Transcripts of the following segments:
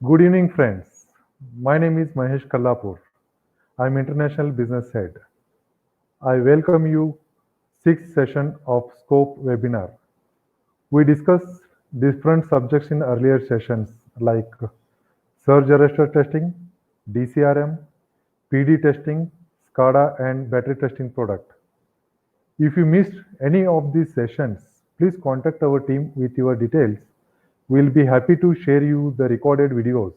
Good evening, friends. My name is Mahesh Kallapur. I'm International Business Head. I welcome you sixth session of Scope webinar. We discussed different subjects in earlier sessions like surge arrestor testing, DCRM, PD testing, SCADA and battery testing product. If you missed any of these sessions, please contact our team with your details. We'll be happy to share you the recorded videos.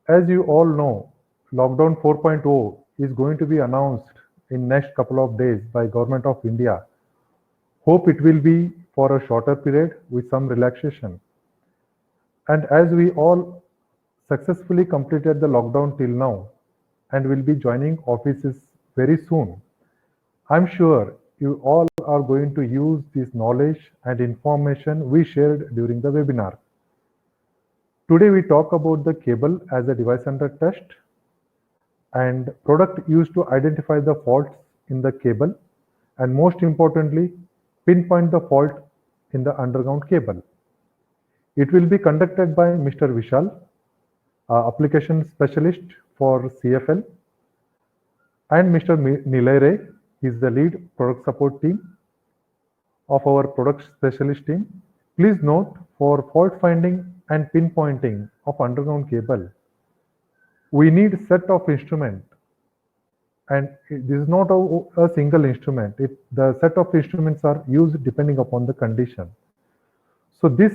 As you all know, Lockdown 4.0 is going to be announced in next couple of days by Government of India. Hope it will be for a shorter period with some relaxation. And as we all successfully completed the lockdown till now and will be joining offices very soon, I'm sure you all are going to use this knowledge and information we shared during the webinar. Today we talk about the cable as a device under test and product used to identify the faults in the cable and most importantly pinpoint the fault in the underground cable. It will be conducted by Mr. Vishal, application specialist for CFL, and Mr. Nilay Ray. He is the lead product support team of our product specialist team. Please note, for fault finding and pinpointing of underground cable, we need set of instrument, and this is not a single instrument. The set of instruments are used depending upon the condition. So this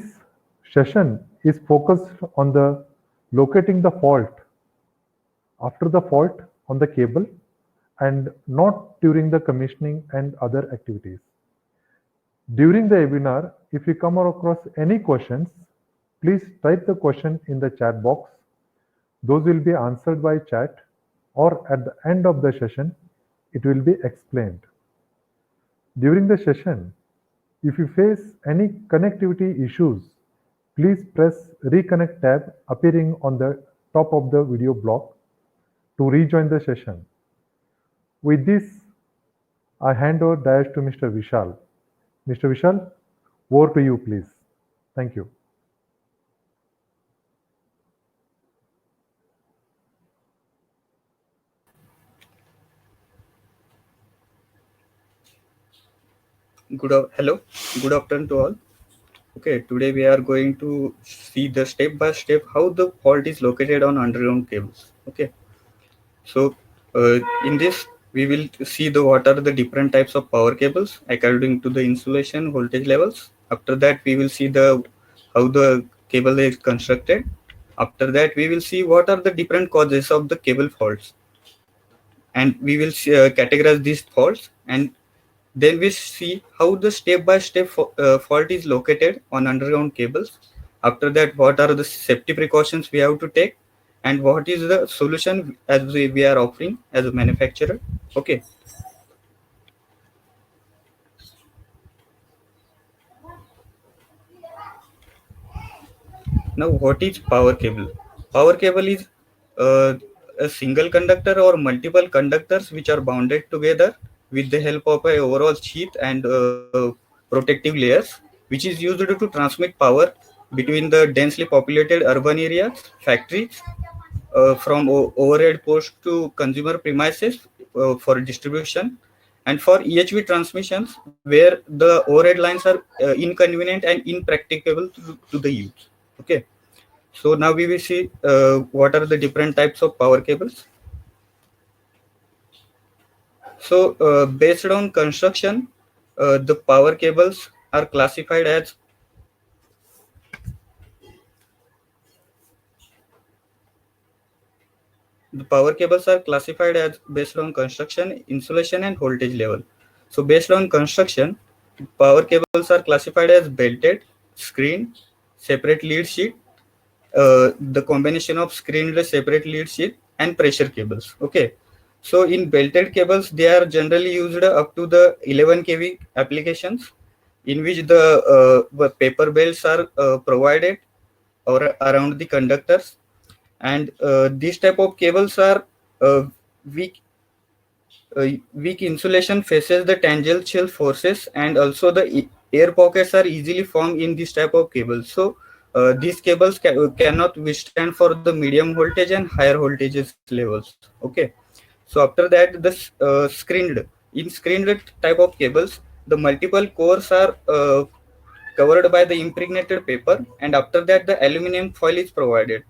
session is focused on the locating the fault after the fault on the cable and not during the commissioning and other activities. During the webinar, if you come across any questions, please type the question in the chat box. Those will be answered by chat, or at the end of the session, it will be explained. During the session, if you face any connectivity issues, please press Reconnect tab appearing on the top of the video block to rejoin the session. With this, I hand over dash to Mr. Vishal. Mr. Vishal, over to you, please. Thank you. Hello, good afternoon to all. Okay, today we are going to see the step by step how the fault is located on underground cables. Okay, so in this we will see what are the different types of power cables according to the insulation voltage levels. After that we will see how the cable is constructed. After that we will see what are the different causes of the cable faults, and we will categorize these faults, and then we see how the step-by-step fault is located on underground cables. After that, what are the safety precautions we have to take, and what is the solution as we are offering as a manufacturer. Okay. Now, what is power cable? Power cable is a single conductor or multiple conductors which are bounded together with the help of a overall sheath and protective layers, which is used to transmit power between the densely populated urban areas, factories, from overhead posts to consumer premises for distribution, and for EHV transmissions where the overhead lines are inconvenient and impracticable to the use. Okay. So now we will see what are the different types of power cables. So based on construction, the power cables are classified as based on construction, insulation, and voltage level. So based on construction, power cables are classified as belted, screened, separate lead sheet, the combination of screened separate lead sheet, and pressure cables. Okay. So in belted cables, they are generally used up to the 11 kV applications, in which the paper belts are provided or around the conductors, and these type of cables are uh, weak. Weak insulation faces the tangential forces, and also the air pockets are easily formed in this type of cable. So these cables cannot withstand for the medium voltage and higher voltages levels. Okay, so after that, the screened type of cables, the multiple cores are covered by the impregnated paper, and after that the aluminum foil is provided,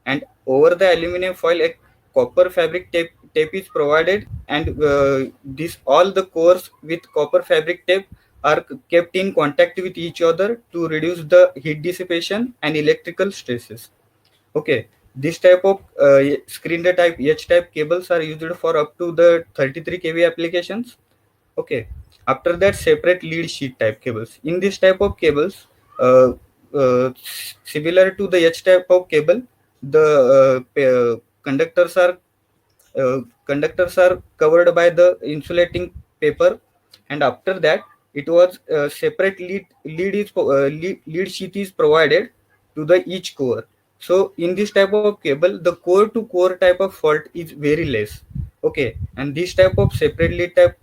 and over the aluminum foil a copper fabric tape is provided, and this all the cores with copper fabric tape are kept in contact with each other to reduce the heat dissipation and electrical stresses. Okay, this type of screen type H type cables are used for up to the 33 kV applications. Okay, after that separate lead sheet type cables. In this type of cables, uh, similar to the H type of cable, the conductors are covered by the insulating paper, and after that it was separate lead sheet is provided to the each core. So in this type of cable, the core to core type of fault is very less. Okay, and this type of separate lead type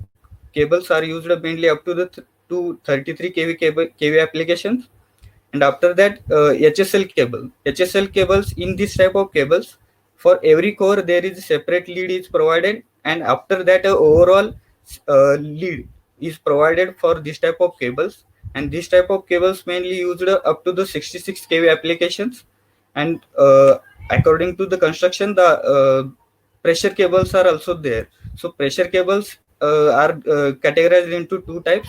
cables are used mainly up to the to 33 kV applications. And after that, HSL cables, in this type of cables, for every core there is a separate lead is provided, and after that overall lead is provided for this type of cables. And this type of cables mainly used up to the 66 kV applications. And according to the construction, the pressure cables are also there. So pressure cables are categorized into two types: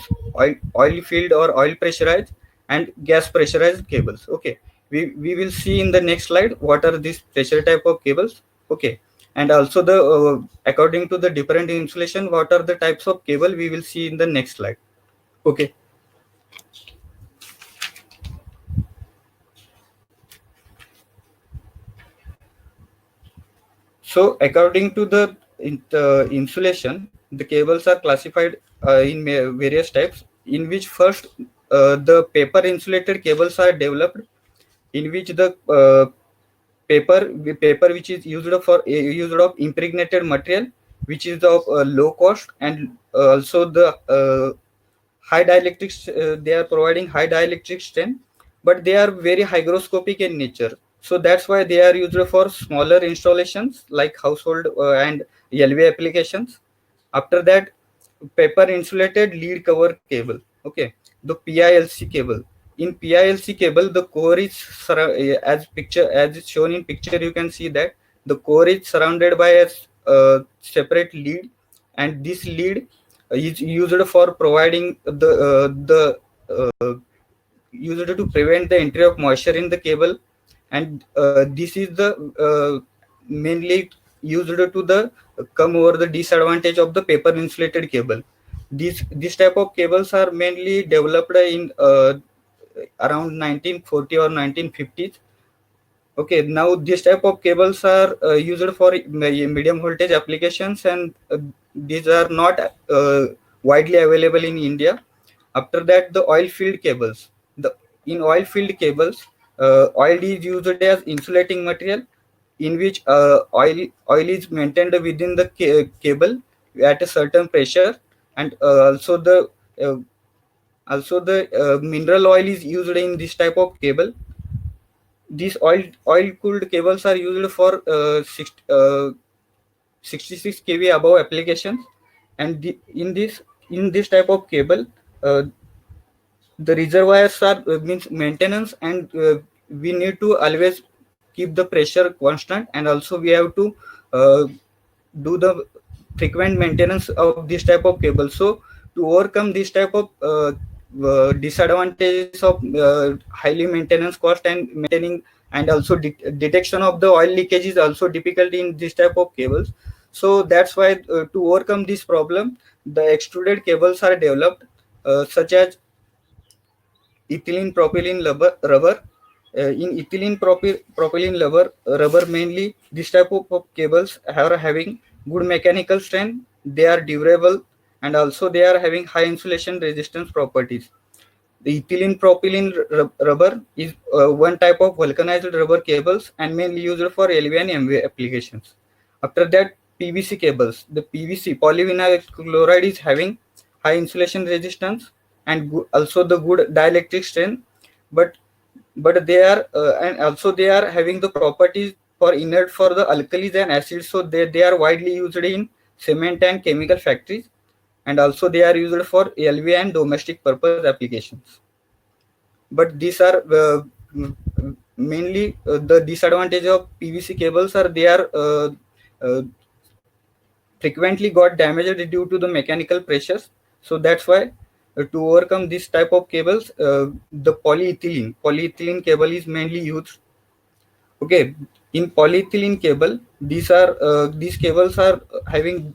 oil filled or oil pressurized, and gas pressurized cables. Okay, we will see in the next slide what are these pressure type of cables. Okay, and also the according to the different insulation, what are the types of cable, we will see in the next slide. Okay, so according to the insulation, the cables are classified in various types, in which first the paper insulated cables are developed, in which the paper which is used of impregnated material, which is of low cost, and also the high dielectric, they are providing high dielectric strength, but they are very hygroscopic in nature. So that's why they are used for smaller installations like household and LV applications. After that, paper insulated lead cover cable. Okay, the PILC cable. In PILC cable, the core is as it's shown in picture. You can see that the core is surrounded by a separate lead, and this lead is used for providing used to prevent the entry of moisture in the cable, and this is the mainly used to the come over the disadvantage of the paper insulated cable. This type of cables are mainly developed in around 1940 or 1950s. Okay, now this type of cables are used for medium voltage applications, and these are not widely available in India. After that, the oil filled cables. In oil filled cables, oil is used as insulating material, in which oil is maintained within the cable at a certain pressure, and uh, also the mineral oil is used in this type of cable. These oil cooled cables are used for 66 kV above applications, and in this type of cable, uh, the reservoirs are means maintenance, and we need to always keep the pressure constant, and also we have to uh, do the frequent maintenance of this type of cable. So to overcome this type of disadvantages of highly maintenance cost and maintaining, and also detection of the oil leakage is also difficult in this type of cables. So that's why to overcome this problem, the extruded cables are developed, such as ethylene propylene rubber. In ethylene propylene rubber mainly, this type of cables are having good mechanical strength, they are durable, and also they are having high insulation resistance properties. The ethylene propylene rubber is one type of vulcanized rubber cables, and mainly used for LV and MV applications. After that, PVC cables. The PVC, polyvinyl chloride, is having high insulation resistance and also the good dielectric strength, but but they are and also they are having the properties for inert for the alkalis and acids, so they are widely used in cement and chemical factories, and also they are used for LV and domestic purpose applications. But these are mainly the disadvantage of PVC cables are they are uh, frequently got damaged due to the mechanical pressures. So that's why to overcome this type of cables, the polyethylene cable is mainly used. Okay, in polyethylene cable, these cables are having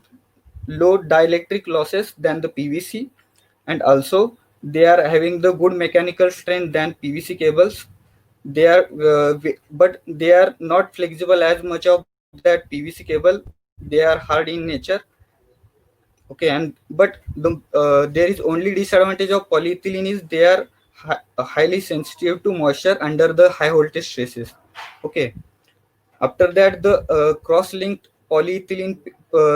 low dielectric losses than the PVC, and also they are having the good mechanical strength than PVC cables. They are but they are not flexible as much of that PVC cable. They are hard in nature. Okay, and but there is only disadvantage of polyethylene is they are highly sensitive to moisture under the high voltage stresses. Okay, after that the cross-linked polyethylene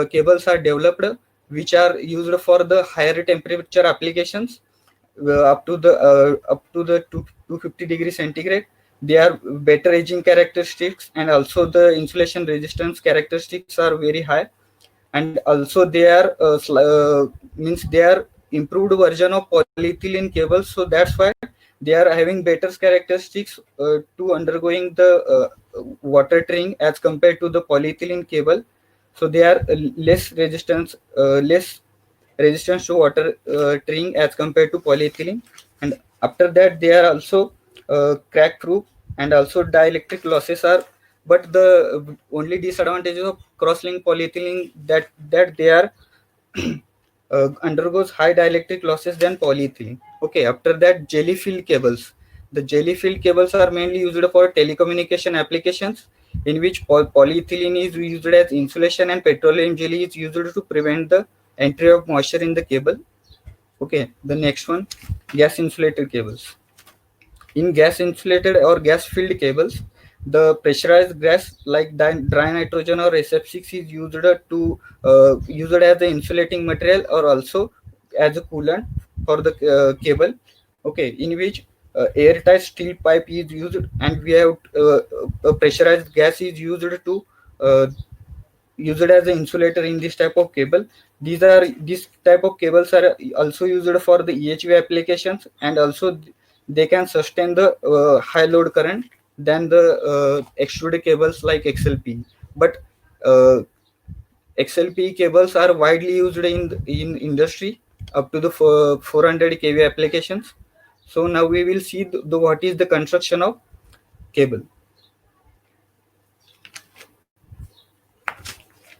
cables are developed, which are used for the higher temperature applications, up to the 250 degrees centigrade. They are better aging characteristics, and also the insulation resistance characteristics are very high, and also they are means they are improved version of polyethylene cables, so that's why they are having better characteristics to undergoing the water treating as compared to the polyethylene cable. So they are less resistance to water treating as compared to polyethylene. And after that they are also crack proof, and also dielectric losses are, but the only disadvantages of cross-linked polyethylene that they are undergoes high dielectric losses than polyethylene. Okay, after that jelly-filled cables. The jelly-filled cables are mainly used for telecommunication applications, in which polyethylene is used as insulation and petroleum jelly is used to prevent the entry of moisture in the cable. Okay, the next one, gas insulated cables. In gas insulated or gas filled cables, the pressurized gas like dry nitrogen or SF6 is used as the insulating material or also as a coolant for the cable. Okay, in which airtight steel pipe is used, and we have a pressurized gas is used to uh, used as an insulator in this type of cable. These type of cables are also used for the EHV applications, and also they can sustain the high load current than the extruded cables like XLP. But uh, XLP cables are widely used in industry up to the 400 kV applications. So now we will see the what is the construction of cable.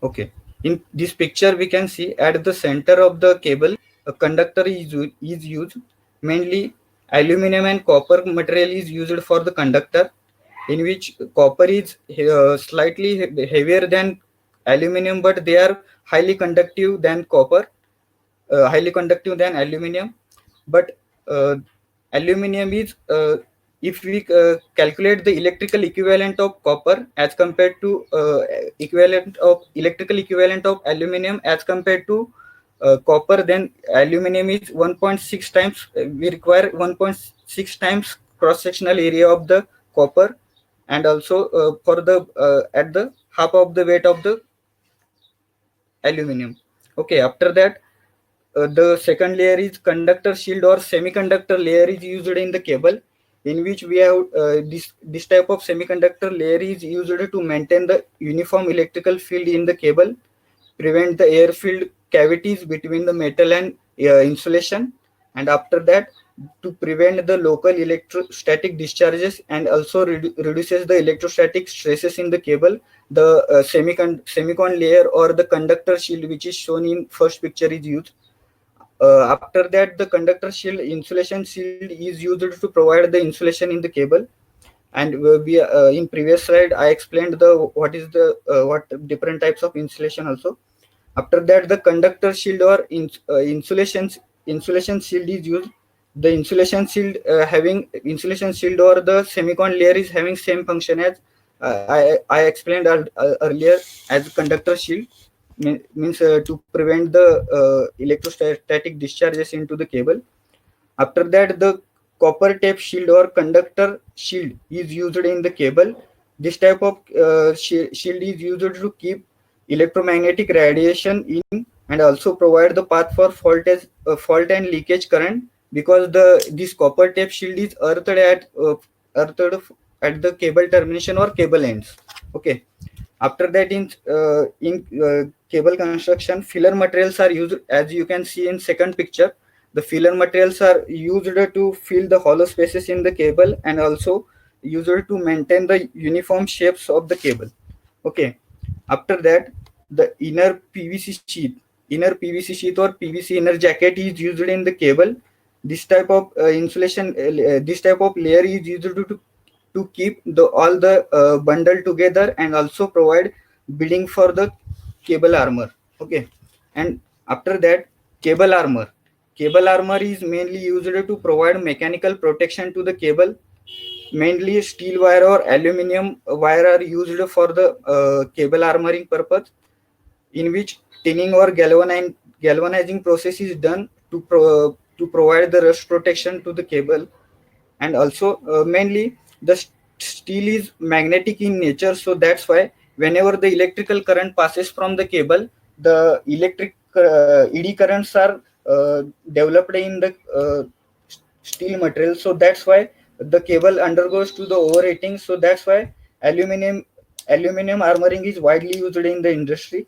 Okay, in this picture we can see at the center of the cable a conductor is used. Mainly aluminum and copper material is used for the conductor, in which copper is slightly heavier than aluminum, but they are highly conductive than copper, highly conductive than aluminum. But uh, aluminum is if we calculate the electrical equivalent of copper as compared to equivalent of electrical equivalent of aluminum as compared to copper, then aluminum is 1.6 times, we require 1.6 times cross sectional area of the copper, and also for the at the half of the weight of the aluminum. Okay, after that the second layer is conductor shield or semiconductor layer is used in the cable, in which we have this type of semiconductor layer is used to maintain the uniform electrical field in the cable, prevent the air filled cavities between the metal and insulation, and after that to prevent the local electrostatic discharges, and also reduces the electrostatic stresses in the cable. The semicon layer or the conductor shield, which is shown in first picture, is used. After that the conductor shield insulation shield is used to provide the insulation in the cable, and we in previous slide I explained the what is the what different types of insulation also. After that the conductor shield or insulation shield is used. The insulation shield having insulation shield or the semicon layer is having same function as I explained earlier as conductor shield, means to prevent the electrostatic discharges into the cable. After that the copper tape shield or conductor shield is used in the cable. This type of shield is used to keep electromagnetic radiation in and also provide the path for fault and leakage current, because this copper tape shield is earthed at the cable termination or cable ends. Okay. After that, in cable construction, filler materials are used, as you can see in second picture. The filler materials are used to fill the hollow spaces in the cable and also used to maintain the uniform shapes of the cable. Okay. After that, the inner PVC sheath or PVC inner jacket is used in the cable. This type of this type of layer is used to keep all the bundle together and also provide bedding for the cable armor. Okay. And after that, cable armor. Cable armor is mainly used to provide mechanical protection to the cable. Mainly steel wire or aluminum wire are used for the cable armoring purpose, in which tinning or galvanizing process is done to provide the rust protection to the cable. And also mainly the steel is magnetic in nature, so that's why whenever the electrical current passes from the cable, the electric eddy currents are developed in the steel material, so that's why the cable undergoes to the overheating. So that's why aluminum armoring is widely used in the industry.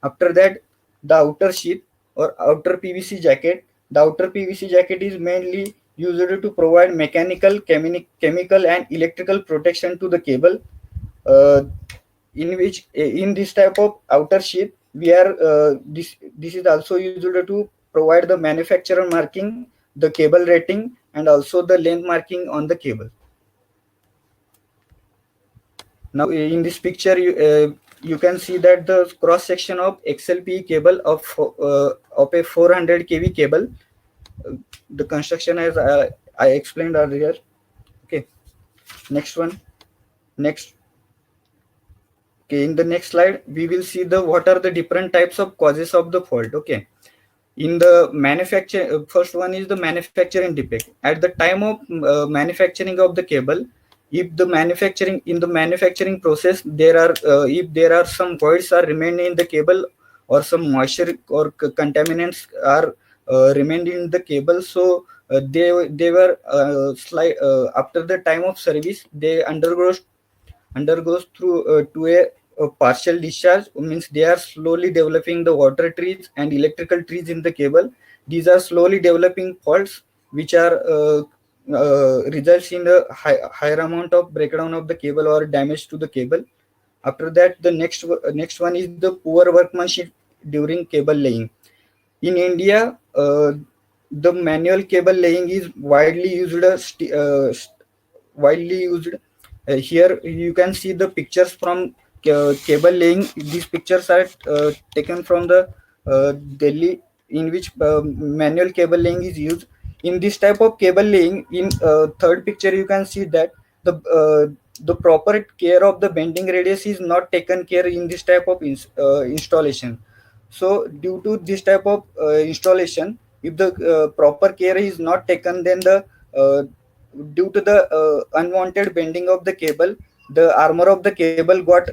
After that, the outer sheath or outer PVC jacket. The outer PVC jacket is mainly used to provide mechanical, chemical, and electrical protection to the cable. Uh, in this type of outer sheath, we are this is also used to provide the manufacturer marking, the cable rating, and also the length marking on the cable. Now in this picture, you can see that the cross section of XLPE cable of a 400 kV cable. The construction as I explained earlier. Okay. Next one. Next. Okay. In the next slide, we will see what are the different types of causes of the fault. Okay. In the manufacture, first one is the manufacturing defect. At the time of manufacturing of the cable, if the manufacturing process there are if there are some voids are remaining in the cable, or some moisture or contaminants are remained in the cable, so they were after the time of service, they undergoes through to a partial discharge, means they are slowly developing the water trees and electrical trees in the cable. These are slowly developing faults which are results in a higher amount of breakdown of the cable or damage to the cable. After that, the next one is the poor workmanship during cable laying. In India, the manual cable laying is widely used. Widely used. Here you can see the pictures from cable laying. These pictures are taken from the Delhi, in which manual cable laying is used. In this type of cable laying, in third picture you can see that the proper care of the bending radius is not taken care in this type of installation. So due to this type of installation, if the proper care is not taken, then due to the unwanted bending of the cable, the armor of the cable got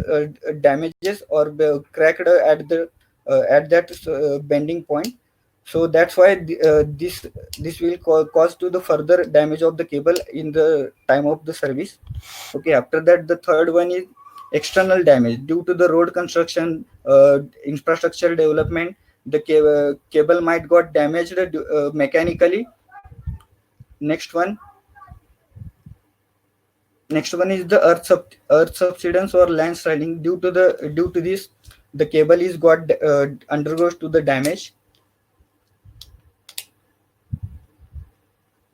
damages or cracked at that bending point. So that's why this will cause to the further damage of the cable in the time of the service. Okay. After that, the third one is external damage due to the road construction, infrastructure development. The cable might got damaged mechanically. Next one is the earth subsidence or landsliding. Due to this, the cable is got undergoes to the damage.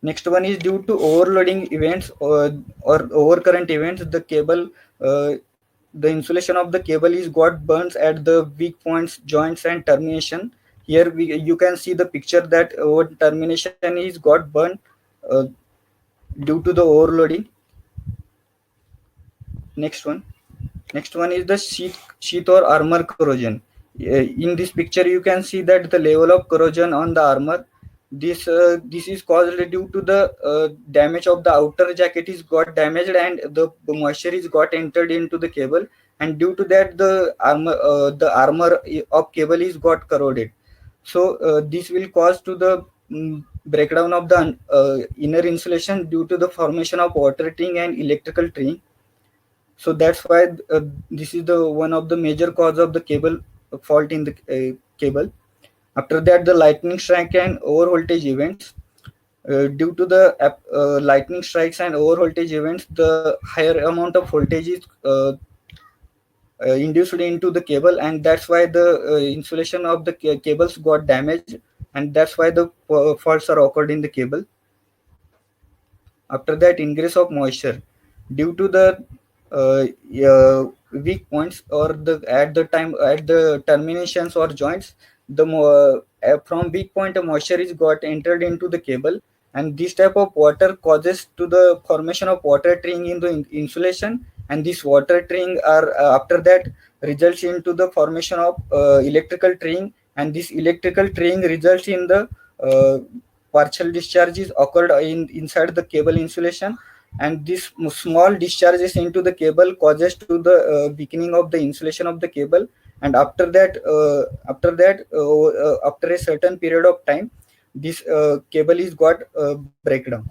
Next one is due to overloading events or overcurrent events. The insulation of the cable is got burns at the weak points, joints, and termination. Here you can see the picture that termination is got burned uh, due to the overloading. Next one is the sheath or armor corrosion. In this picture, you can see that the level of corrosion on the armor. this is caused due to the damage of the outer jacket is got damaged, and the moisture is got entered into the cable, and due to that the armor of cable is got corroded. So this will cause to the breakdown of the inner insulation due to the formation of water teeing and electrical teeing. So that's why this is the one of the major cause of the cable fault in the cable. After that, the lightning strike and over voltage events. Due to the lightning strikes and over voltage events, the higher amount of voltage is induced into the cable, and that's why the insulation of the cables got damaged, and that's why the faults are occurred in the cable. After that, ingress of moisture due to the weak points or at the terminations or joints, from weak point a moisture is got entered into the cable, and this type of water causes to the formation of water treeing in the insulation, and this water treeing are after that results into the formation of electrical treeing, and this electrical treeing results in the partial discharges occurred inside the cable insulation, and this small discharges into the cable causes to the weakening of the insulation of the cable, and after a certain period of time, this cable is got breakdown.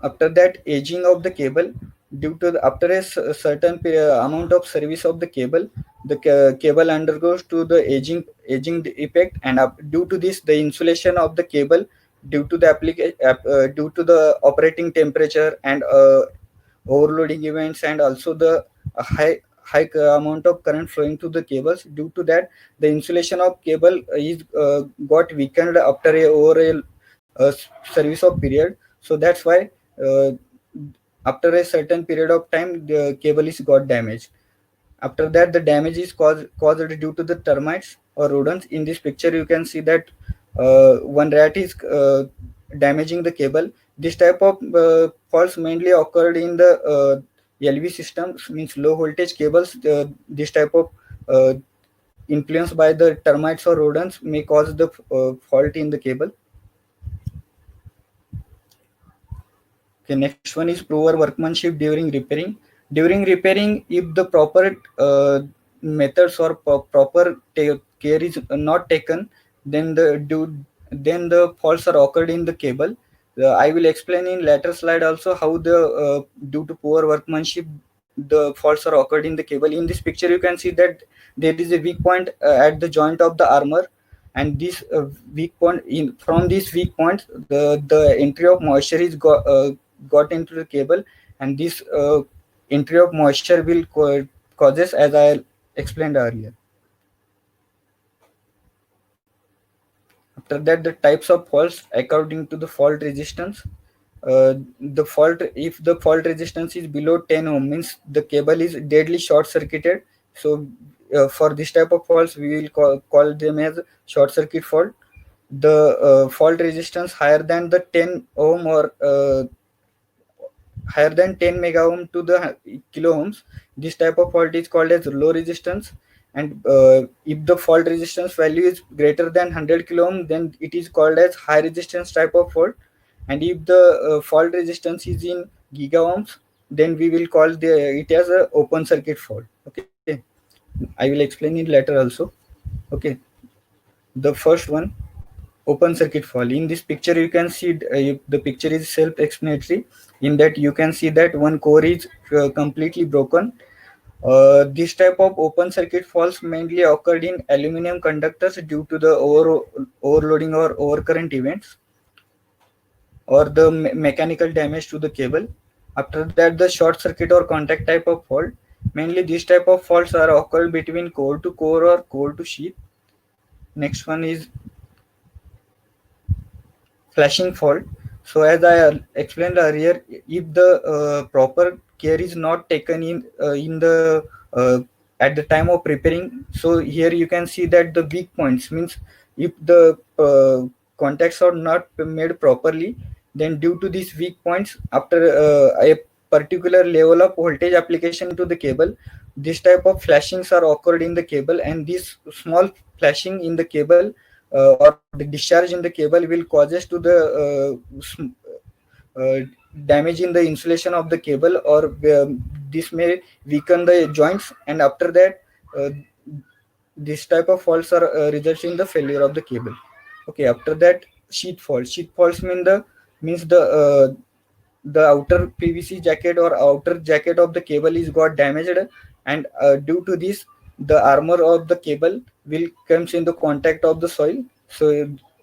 After that, aging of the cable due to after a certain amount of service of the cable, the cable undergoes to the aging effect, and due to this the insulation of the cable due to the due to the operating temperature and overloading events, and also the high amount of current flowing to the cables, due to that the insulation of cable is got weakened after a over a service of period. So that's why uh, after a certain period of time the cable is got damaged. After that, the damage is caused due to the termites or rodents. In this picture you can see that one rat is damaging the cable. This type of faults mainly occurred in the LV systems, means low voltage cables. This type of uh, influence by the termites or rodents may cause the fault in the cable. Okay, next one is poor workmanship during repairing. During repairing, if the proper methods or proper care is not taken, then then the faults are occurred in the cable. I will explain in later slide also how the due to poor workmanship the faults are occurred in the cable. In this picture, you can see that there is a weak point at the joint of the armor, and this weak point from this weak point the entry of moisture is got into the cable, and this entry of moisture will causes, as I explained earlier. After that, the types of faults according to the fault resistance. If the fault resistance is below 10 ohm, means the cable is deadly short circuited. So for this type of faults we will call them as short circuit fault. The fault resistance higher than the 10 ohm or higher than 10 mega ohm to the kilo ohms, this type of fault is called as low resistance. And if the fault resistance value is greater than 100 kilo ohm, then it is called as high resistance type of fault. And if the fault resistance is in giga ohms, then we will call it as a open circuit fault. Okay, I will explain it later also. Okay, the first one, open circuit fault. In this picture you can see the picture is self-explanatory, in that you can see that one core is completely broken. This type of open circuit faults mainly occurred in aluminum conductors due to the overloading or overcurrent events, or the mechanical damage to the cable. After that, the short circuit or contact type of fault. Mainly these type of faults are occurred between core to core or core to sheath. Next one is flashing fault. So as I explained earlier, if the proper care is not taken in the at the time of repairing, so here you can see that the weak points, means if the contacts are not made properly, then due to these weak points, after a particular level of voltage application to the cable, this type of flashings are occurred in the cable, and these small flashing in the cable or the discharge in the cable will causes to the uh, damage in the insulation of the cable, or this may weaken the joints, and after that this type of faults are results in the failure of the cable. Okay, after that, sheath faults means the outer PVC jacket or outer jacket of the cable is got damaged, and due to this the armor of the cable will comes in the contact of the soil. So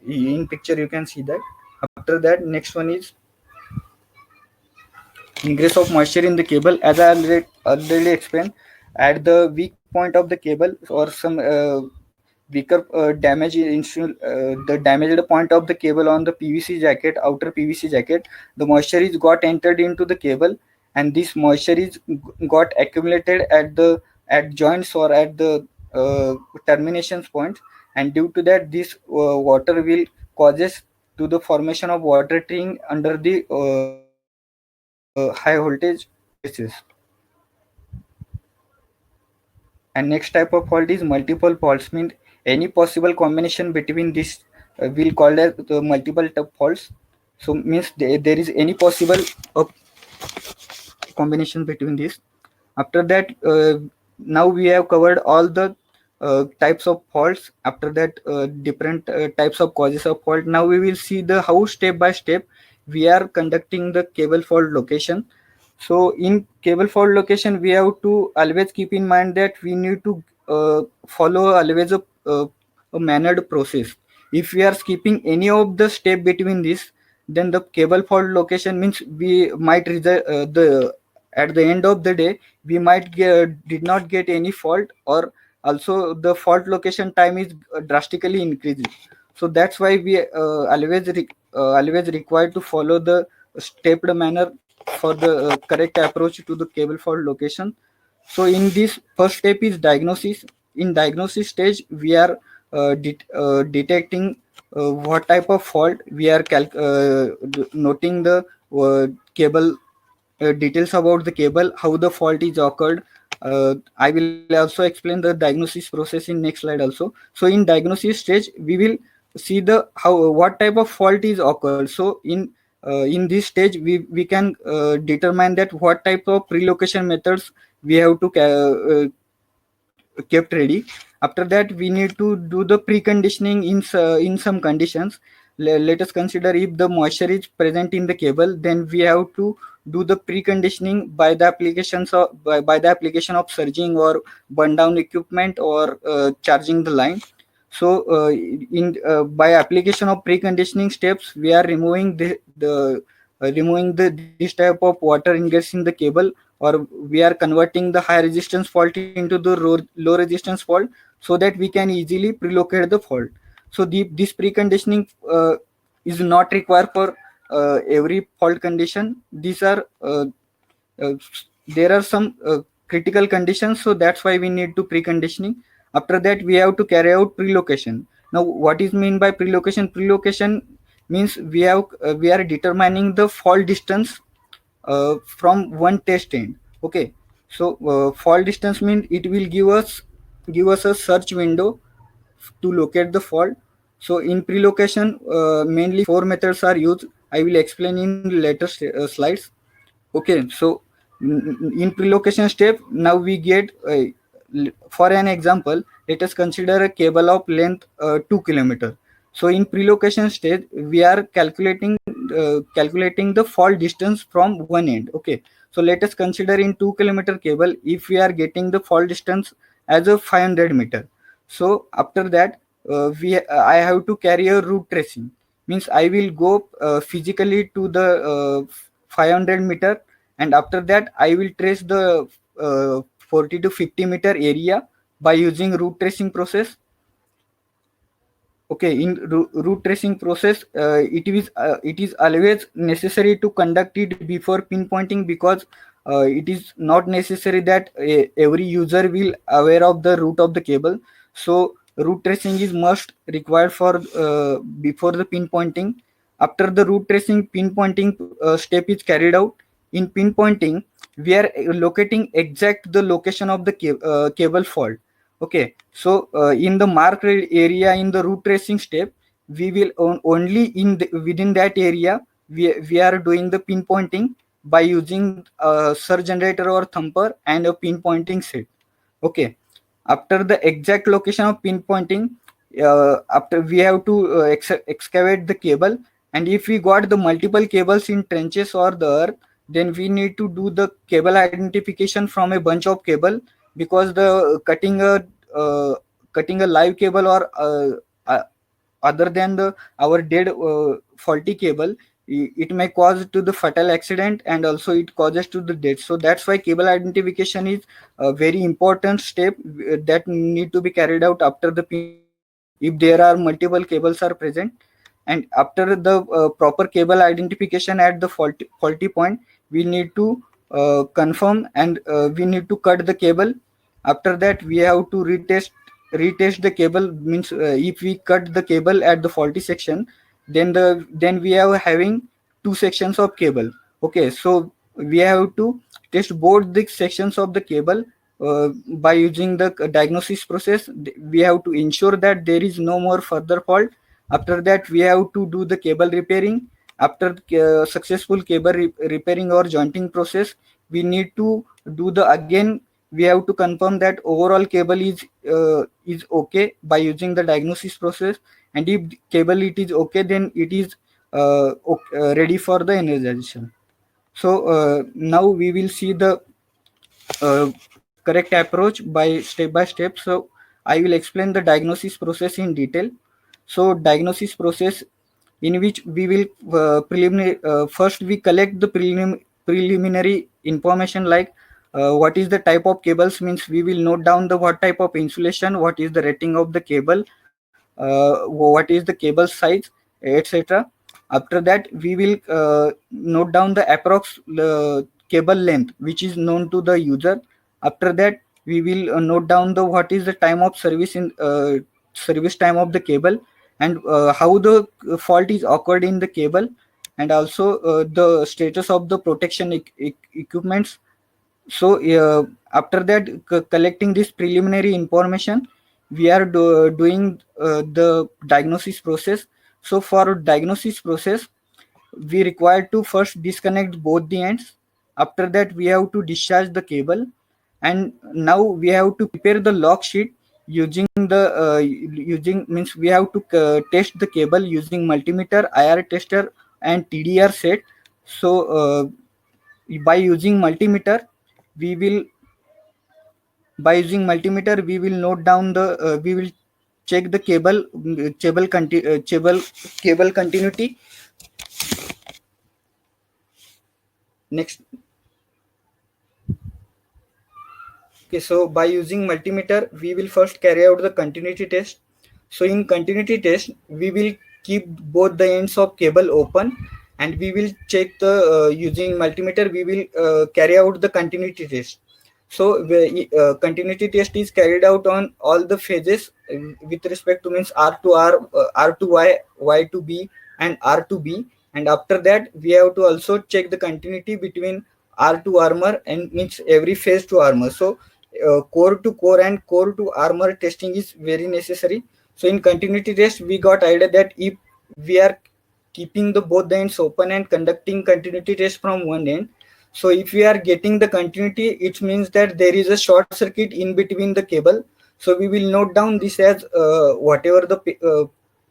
in picture you can see that. After that, next one is ingress of moisture in the cable. As I already explained, at the weak point of the cable or some weaker damage the damaged point of the cable on the PVC jacket, outer PVC jacket, the moisture is got entered into the cable, and this moisture is got accumulated at joints or at the termination points, and due to that this water will causes to the formation of water triggering under the high voltage places. And next type of fault is multiple faults, means any possible combination between this will called as the multiple faults. So means there is any possible combination between this. After that, now we have covered all the types of faults. After that, different types of causes of fault. Now we will see the how step by step we are conducting the cable fault location. So in cable fault location, we have to always keep in mind that we need to follow always a mannered process. If we are skipping any of the step between this, then the cable fault location means we might result the at the end of the day we might did not get any fault, or also the fault location time is drastically increasing. So that's why we always required to follow the stepped manner for the correct approach to the cable fault location. So in this first step is diagnosis. In diagnosis stage, we are detecting what type of fault. We are noting the cable details about the cable, how the fault is occurred. I will also explain the diagnosis process in next slide also. So in diagnosis stage, we will see the how what type of fault is occurred. So in this stage we can determine that what type of relocation methods we have to kept ready. After that, we need to do the preconditioning in some conditions. Let us consider if the moisture is present in the cable, then we have to do the preconditioning by the applications of by the application of surging or burn down equipment or charging the line. So in by application of preconditioning steps, we are removing the this type of water ingress in the cable, or we are converting the high resistance fault into the low resistance fault, so that we can easily prelocate the fault. So this preconditioning is not required for every fault condition. These are uh, there are some critical conditions, so that's why we need to preconditioning. After that, we have to carry out prelocation. Now what is mean by prelocation means we are determining the fault distance from one test end. Okay, so fault distance means it will give us a search window to locate the fault. So in prelocation, mainly four methods are used. I will explain in later slides. Okay, so in prelocation step, now we get for an example, let us consider a cable of length 2 km. So in prelocation stage, we are calculating the fault distance from one end. Okay, so let us consider in 2 km cable, if we are getting the fault distance as a 500 meter. So after that, I have to carry a route tracing. Means I will go physically to the 500 meter, and after that I will trace the 40 to 50 meter area by using route tracing process. Okay, in route tracing process, it is always necessary to conduct it before pinpointing, because it is not necessary that every user will aware of the route of the cable. So route tracing is must required for before the pinpointing. After the route tracing, pinpointing step is carried out. In pinpointing, we are locating exact the location of the cable fault. Okay, so in the marked area in the root tracing step, we will only within that area we are doing the pinpointing by using a search generator or thumper and a pinpointing set. Okay, after the exact location of pinpointing, after we have to excavate the cable, and if we got the multiple cables in trenches or the earth, then we need to do the cable identification from a bunch of cable, because the uh, cutting a live cable or other than the our dead faulty cable, it may cause to the fatal accident, and also it causes to the death. So that's why cable identification is a very important step that need to be carried out after the pinpointing, if there are multiple cables are present. And after the proper cable identification at the faulty point, we need to confirm, and we need to cut the cable. After that we have to retest the cable, means if we cut the cable at the faulty section, then we are having two sections of cable. Okay, so we have to test both the sections of the cable by using the diagnosis process. We have to ensure that there is no more further fault. After that we have to do the cable repairing. After successful cable repairing or jointing process, we need to do the again, we have to confirm that overall cable is okay by using the diagnosis process. And if the cable it is okay, then it is ready for the energization. So now we will see the correct approach by step. So I will explain the diagnosis process in detail. So diagnosis process, in which we will preliminary first we collect the preliminary information, like what is the type of cables, means we will note down the what type of insulation, what is the rating of the cable, what is the cable size, etc. After that we will note down the approx cable length which is known to the user. After that we will note down the what is the time of service in service time of the cable, and how the fault is occurred in the cable, and also the status of the protection equipments. So after that collecting this preliminary information, we are doing the diagnosis process. So for diagnosis process, we require to first disconnect both the ends. After that we have to discharge the cable, and now we have to prepare the log sheet using the using means we have to test the cable using multimeter, IR tester, and TDR set. So by using multimeter we will we will note down the we will check the cable continuity. Next. Okay, so by using multimeter, we will first carry out the continuity test. So in continuity test, we will keep both the ends of cable open, and we will check the using multimeter. We will carry out the continuity test. So continuity test is carried out on all the phases with respect to means R to R, R to Y, Y to B, and R to B. And after that, we have to also check the continuity between R to armor, and means every phase to armor. So core to core and core to armor testing is very necessary. So in continuity test we got idea that if we are keeping the both the ends open and conducting continuity test from one end, so if we are getting the continuity, it means that there is a short circuit in between the cable. So we will note down this as whatever the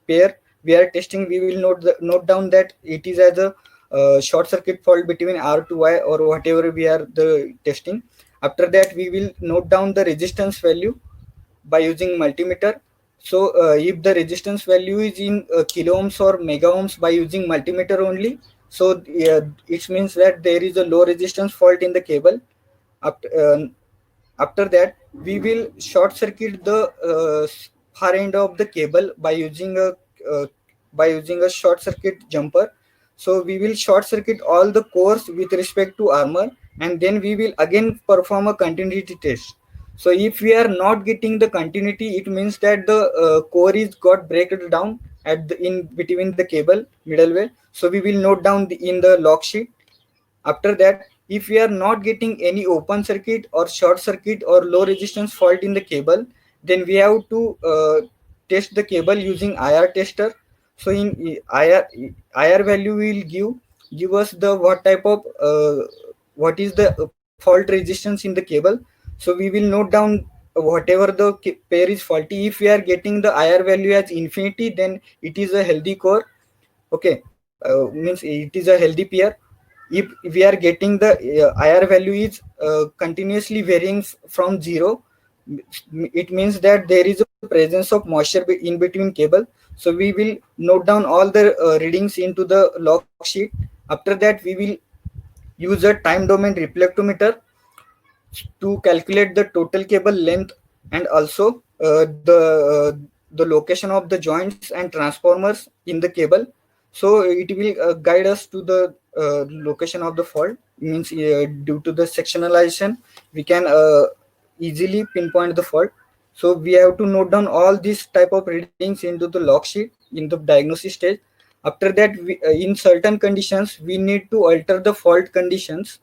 pair we are testing, we will note down that it is as a short circuit fault between R to Y or whatever we are the testing. After that we will note down the resistance value by using multimeter. So if the resistance value is in kilo ohms or mega ohms by using multimeter only, so it means that there is a low resistance fault in the cable. After, after that we will short circuit the far end of the cable uh, by using a short circuit jumper. So we will short circuit all the cores with respect to armor, and then we will again perform a continuity test. So if we are not getting the continuity, it means that the core is got breaked down at the in between the cable middleware. So we will note down in the log sheet. After that, if we are not getting any open circuit or short circuit or low resistance fault in the cable, Then we have to test the cable using IR tester. So in IR value will give us the what is the fault resistance in the cable. So we will note down whatever the pair is faulty. If we are getting the IR value as infinity, then it is a healthy core. Okay, means it is a healthy pair. If we are getting the IR value is continuously varying from 0, it means that there is a presence of moisture in between cable. So we will note down all the readings into the log sheet. After that, we will use a time domain reflectometer to calculate the total cable length, and also the location of the joints and transformers in the cable. So it will guide us to the location of the fault. Means due to the sectionalization, we can easily pinpoint the fault. So we have to note down all these type of readings into the log sheet in the diagnosis stage. After that, in certain conditions, we need to alter the fault conditions.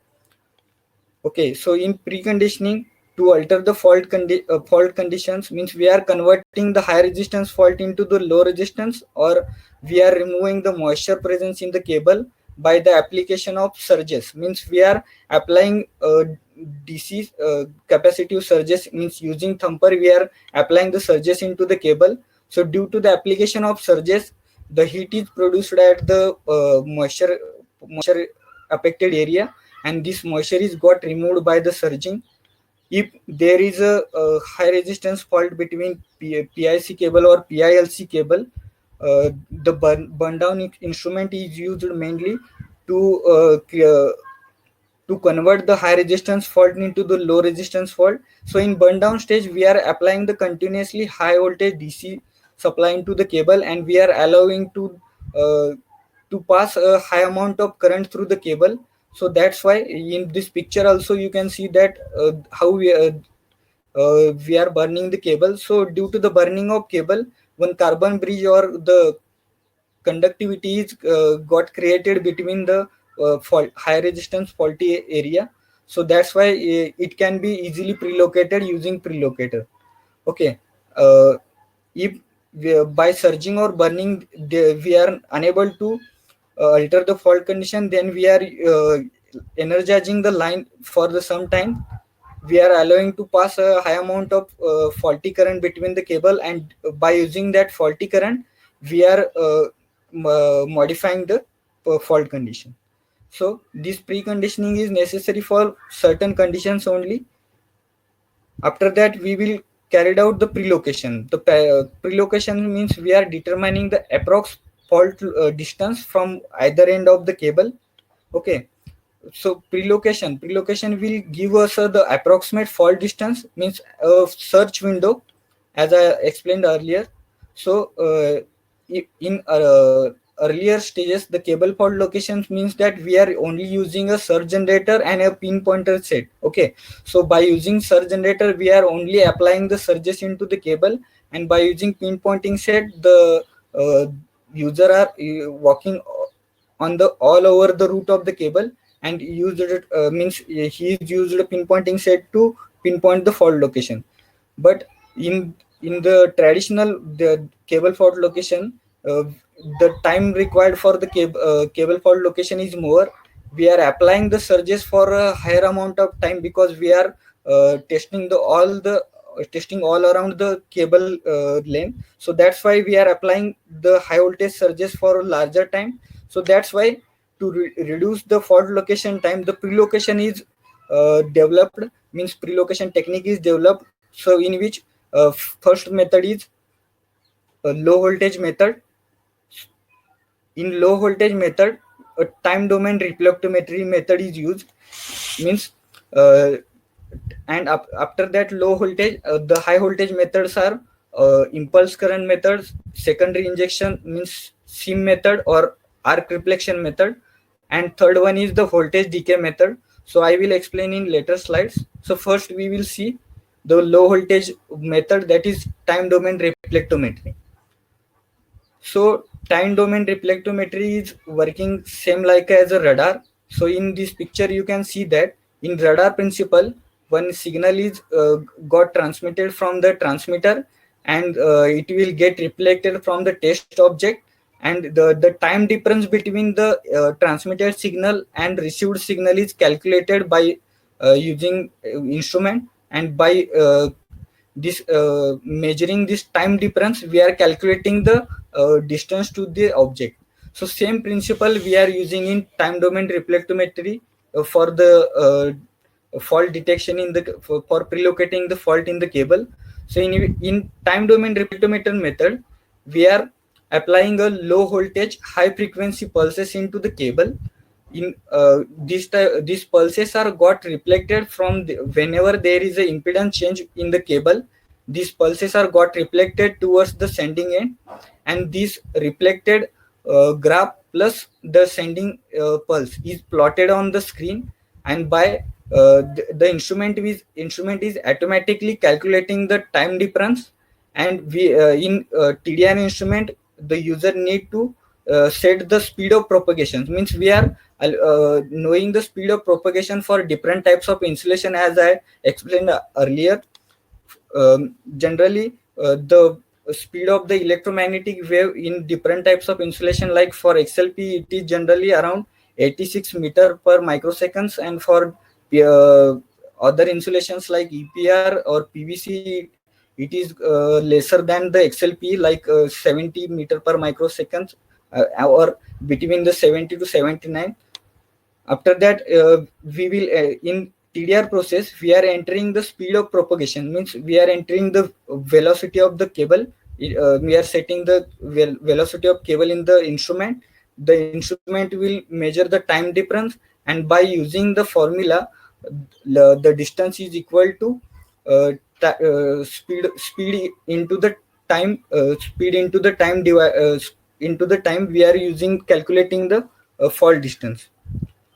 Okay, so in preconditioning, to alter the fault conditions, means we are converting the high resistance fault into the low resistance, or we are removing the moisture presence in the cable by the application of surges. Means we are applying DC capacitive surges, means using thumper we are applying the surges into the cable. So due to the application of surges, the heat is produced at the moisture affected area, and this moisture is got removed by the surging. If there is a high resistance fault between PIC cable or PILC cable, the burn down instrument is used mainly to convert the high resistance fault into the low resistance fault. So in burn down stage, we are applying the continuously high voltage DC supply into the cable, and we are allowing to pass a high amount of current through the cable. So that's why in this picture also you can see that how we are burning the cable. So due to the burning of cable, one carbon bridge or the conductivity is got created between the high resistance faulty area. So that's why it can be easily prelocated using prelocator. Okay, if by surging or burning we are unable to alter the fault condition, then we are energizing the line for the some time. We are allowing to pass a high amount of faulty current between the cable, and by using that faulty current, we are modifying the fault condition. So this preconditioning is necessary for certain conditions only. After that, we will carried out the prelocation. The prelocation means we are determining the approx fault distance from either end of the cable. Okay, so prelocation will give us the approximate fault distance, means a search window, as I explained earlier. So in earlier stages, the cable fault locations means that we are only using a surge generator and a pinpointer set. Okay, so by using surge generator, we are only applying the surges into the cable, and by using pinpointing set, the user are walking on the all over the route of the cable, and used it means he is used a pinpointing set to pinpoint the fault location. But in the traditional the cable fault location, the time required for the cable fault location is more. We are applying the surges for a higher amount of time, because we are testing all around the cable length. So that's why we are applying the high voltage surges for a larger time. So that's why to reduce the fault location time, the prelocation is developed, means prelocation technique is developed. So in which first method is a low voltage method. In low voltage method, a time domain reflectometry method is used, means and after that low voltage, the high voltage methods are impulse current methods, secondary injection means SIM method or arc reflection method, and third one is the voltage decay method. So I will explain in later slides. So first we will see the low voltage method, that is time domain reflectometry. So time domain reflectometry is working same like as a radar. So in this picture you can see that in radar principle, one signal is got transmitted from the transmitter, and it will get reflected from the test object, and the time difference between the transmitted signal and received signal is calculated by using instrument, and by this measuring this time difference, we are calculating the distance to the object. So same principle we are using in time domain reflectometry for the fault detection in the for prelocating the fault in the cable. So in time domain reflectometer method, we are applying a low voltage high frequency pulses into the cable. In these pulses are got reflected from whenever there is a impedance change in the cable. These pulses are got reflected towards the sending end, and this reflected graph plus the sending pulse is plotted on the screen, and by the instrument is automatically calculating the time difference. And we in TDR instrument, the user need to set the speed of propagation. Means we are knowing the speed of propagation for different types of insulation, as I explained earlier. Generally, the speed of the electromagnetic wave in different types of insulation, like for XLP, it is generally around 86 meter per microseconds, and for other insulations like EPR or PVC, it is lesser than the XLP, like 70 meter per microseconds, or between the 70 to 79. After that, we will in TDR process, we are entering the speed of propagation. Means we are entering the velocity of the cable. We are setting the velocity of cable in the instrument. The instrument will measure the time difference, and by using the formula, the distance is equal to speed into the time, speed into the time into the time we are using calculating the fault distance.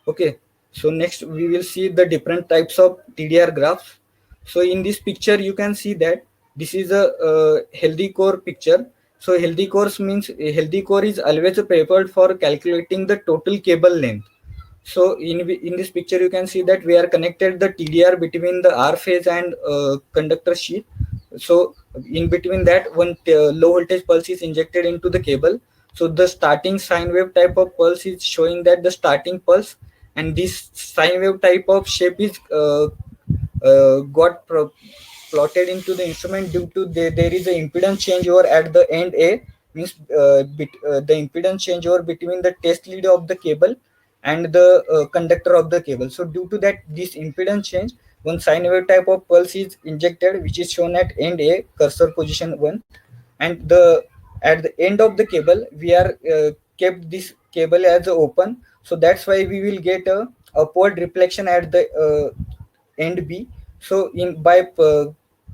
Okay, so next we will see the different types of TDR graphs. So in this picture, you can see that this is a healthy core picture. So healthy cores means a healthy core is always prepared for calculating the total cable length. So in this picture, you can see that we are connected the TDR between the R phase and conductor sheath. So in between that, one low voltage pulse is injected into the cable. So the starting sine wave type of pulse is showing that the starting pulse, and this sine wave type of shape is plotted into the instrument due to there is a impedance changeover at the end A. Means the impedance changeover between the test lead of the cable and the conductor of the cable. So due to that, this impedance change, one sine wave type of pulse is injected, which is shown at end A, cursor position 1, and the at the end of the cable, we are kept this cable as open. So that's why we will get a upward reflection at the end B. So in by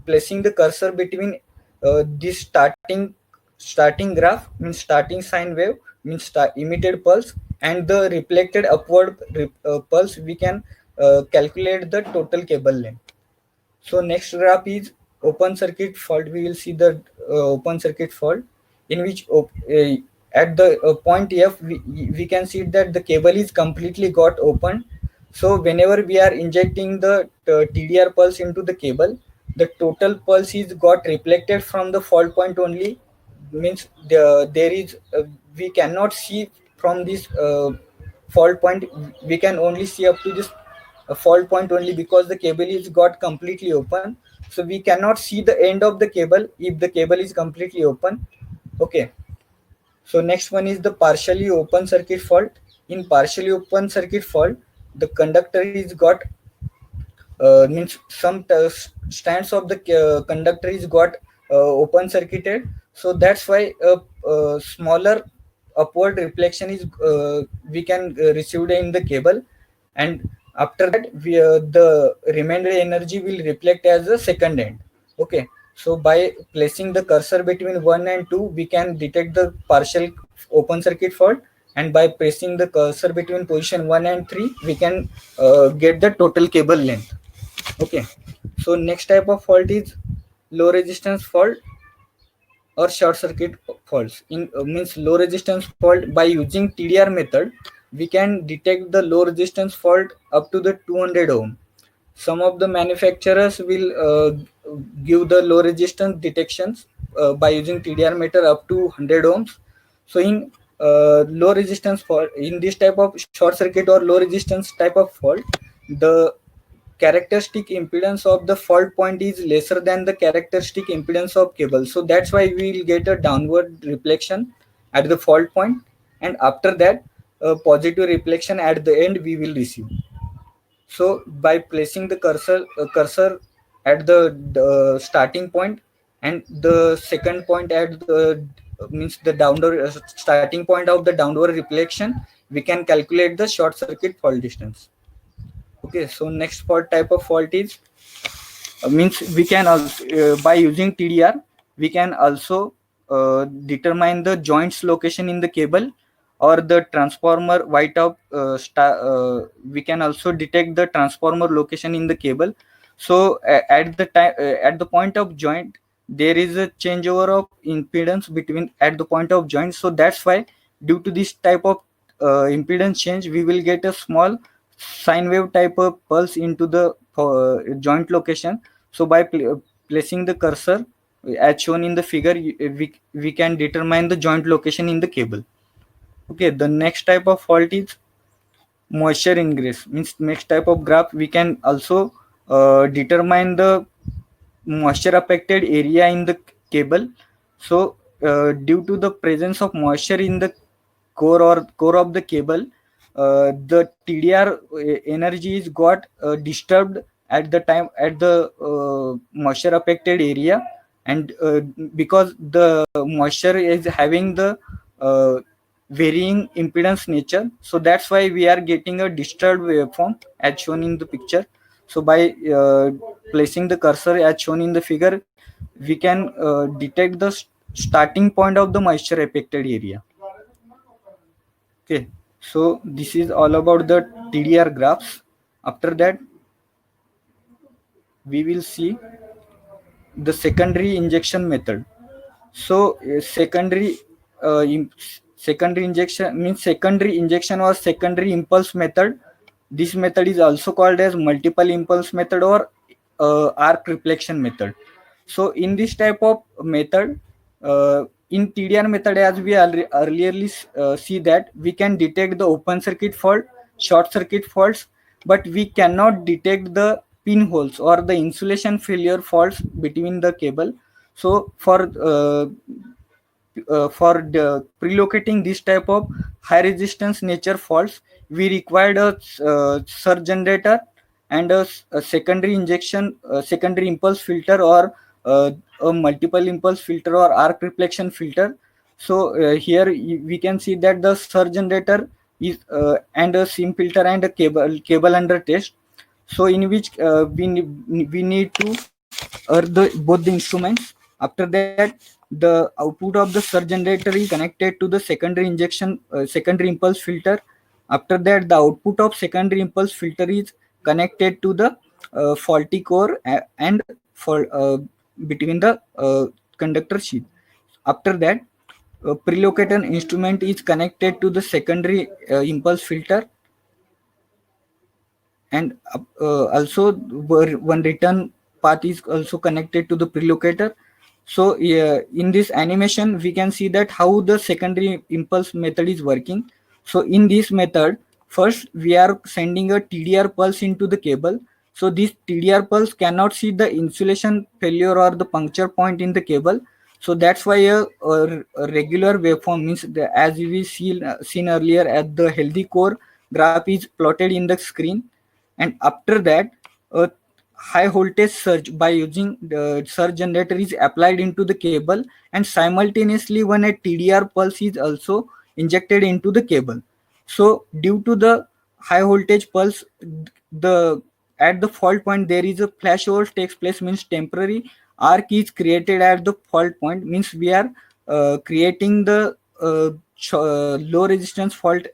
placing the cursor between this starting graph, means starting sine wave, means emitted pulse, and the reflected upward pulse, we can calculate the total cable length. So next graph is open circuit fault. We will see the open circuit fault, in which at the point F, we can see that the cable is completely got open. So whenever we are injecting the TDR pulse into the cable, the total pulse is got reflected from the fault point only. Means there is we cannot see from this fault point. We can only see up to this fault point only, because the cable is got completely open. So we cannot see the end of the cable if the cable is completely open. Okay, so next one is the partially open circuit fault. In partially open circuit fault, the conductor is got means some strands of the conductor is got open circuited. So that's why a smaller upward reflection is we can receive in the cable, and after that the remainder energy will reflect as the second end. Okay, so by placing the cursor between 1 and 2, we can detect the partial open circuit fault, and by pressing the cursor between position 1 and 3, we can get the total cable length. Okay, so next type of fault is low resistance fault or short circuit faults. In means low resistance fault, by using TDR method, we can detect the low resistance fault up to the 200 ohm. some of the manufacturers will give the low resistance detections by using TDR meter up to 100 ohms. So in low resistance fault, in this type of short circuit or low resistance type of fault, the characteristic impedance of the fault point is lesser than the characteristic impedance of cable. So that's why we will get a downward reflection at the fault point, and after that a positive reflection at the end we will receive. So by placing the cursor at the starting point and the second point at the means the downward starting point of the downward reflection, we can calculate the short circuit fault distance. Okay, so next fault type of fault is means we can also by using TDR we can also determine the joints location in the cable or the transformer white-top we can also detect the transformer location in the cable. So at the time at the point of joint there is a changeover of impedance between at the point of joint. So that's why due to this type of impedance change we will get a small sine wave type of pulse into the joint location. So by placing the cursor as shown in the figure, we can determine the joint location in the cable. Okay, the next type of fault is moisture ingress. Means next type of graph we can also determine the moisture affected area in the cable. So due to the presence of moisture in the core of the cable, the TDR energy is got disturbed at the time at the moisture affected area, and because the moisture is having the varying impedance nature, so that's why we are getting a disturbed waveform as shown in the picture. So by placing the cursor as shown in the figure, we can detect the starting point of the moisture affected area. Okay, so this is all about the TDR graphs. After that, we will see the secondary injection method. So secondary injection means secondary injection or secondary impulse method. This method is also called as multiple impulse method or arc reflection method. So in this type of method, in TDR method, as we earlier see that we can detect the open circuit fault, short circuit faults, but we cannot detect the pinholes or the insulation failure faults between the cable. So for prelocating this type of high resistance nature faults, we required a surge generator and a secondary injection, secondary impulse filter, or a multiple impulse filter or arc reflection filter. So here we can see that the surge generator is and a SIM filter and a cable under test. So in which we need to both the instruments. After that, the output of the surge generator is connected to the secondary impulse filter. After that, the output of secondary impulse filter is connected to the faulty core and for between the conductor sheath. After that, a prelocator instrument is connected to the secondary impulse filter, and also one return path is also connected to the prelocator. So in this animation we can see that how the secondary impulse method is working. So in this method, first we are sending a TDR pulse into the cable. So this TDR pulse cannot see the insulation failure or the puncture point in the cable. So that's why a regular waveform means as we seen earlier at the healthy core graph is plotted in the screen. And after that, a high voltage surge by using the surge generator is applied into the cable, and simultaneously when a TDR pulse is also injected into the cable. So due to the high voltage pulse, the at the fault point there is a flashover takes place, means temporary arc is created at the fault point, means we are creating the low resistance fault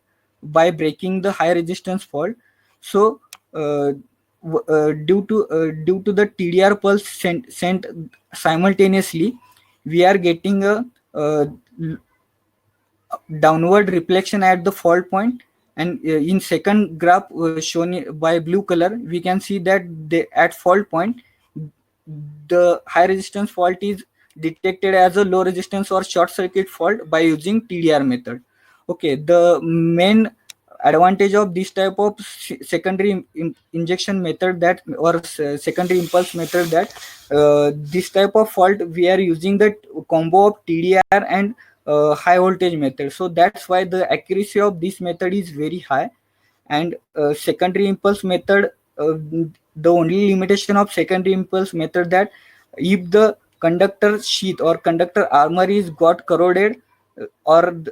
by breaking the high resistance fault. So due to the TDR pulse sent simultaneously, we are getting a downward reflection at the fault point, And in second graph shown by blue color, we can see that at fault point, the high resistance fault is detected as a low resistance or short circuit fault by using TDR method. Okay, the main advantage of this type of secondary injection method, that or secondary impulse method, that this type of fault we are using the combo of TDR and high voltage method. So that's why the accuracy of this method is very high. And secondary impulse method, the only limitation of secondary impulse method, that if the conductor sheath or conductor armor is got corroded or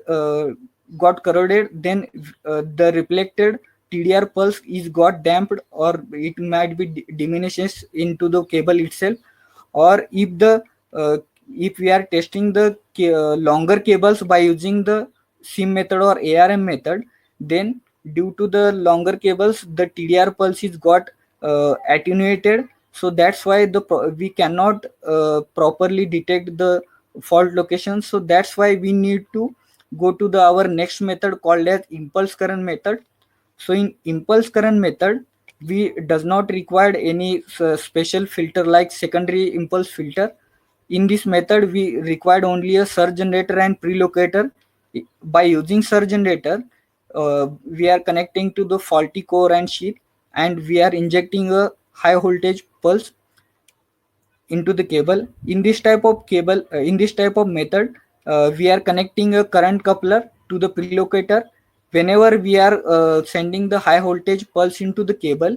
got corroded, then the reflected TDR pulse is got damped, or it might be diminishes into the cable itself. Or if we are testing the longer cables by using the SIM method or ARM method, then due to the longer cables, the TDR pulse is got attenuated. So that's why we cannot properly detect the fault location. So that's why we need to go to our next method called as impulse current method. So in impulse current method, we does not require any special filter like secondary impulse filter. In this method, we required only a surge generator and prelocator. By using surge generator, we are connecting to the faulty core and sheath, and we are injecting a high voltage pulse into the cable. In this type of method, we are connecting a current coupler to the prelocator. Whenever we are sending the high voltage pulse into the cable,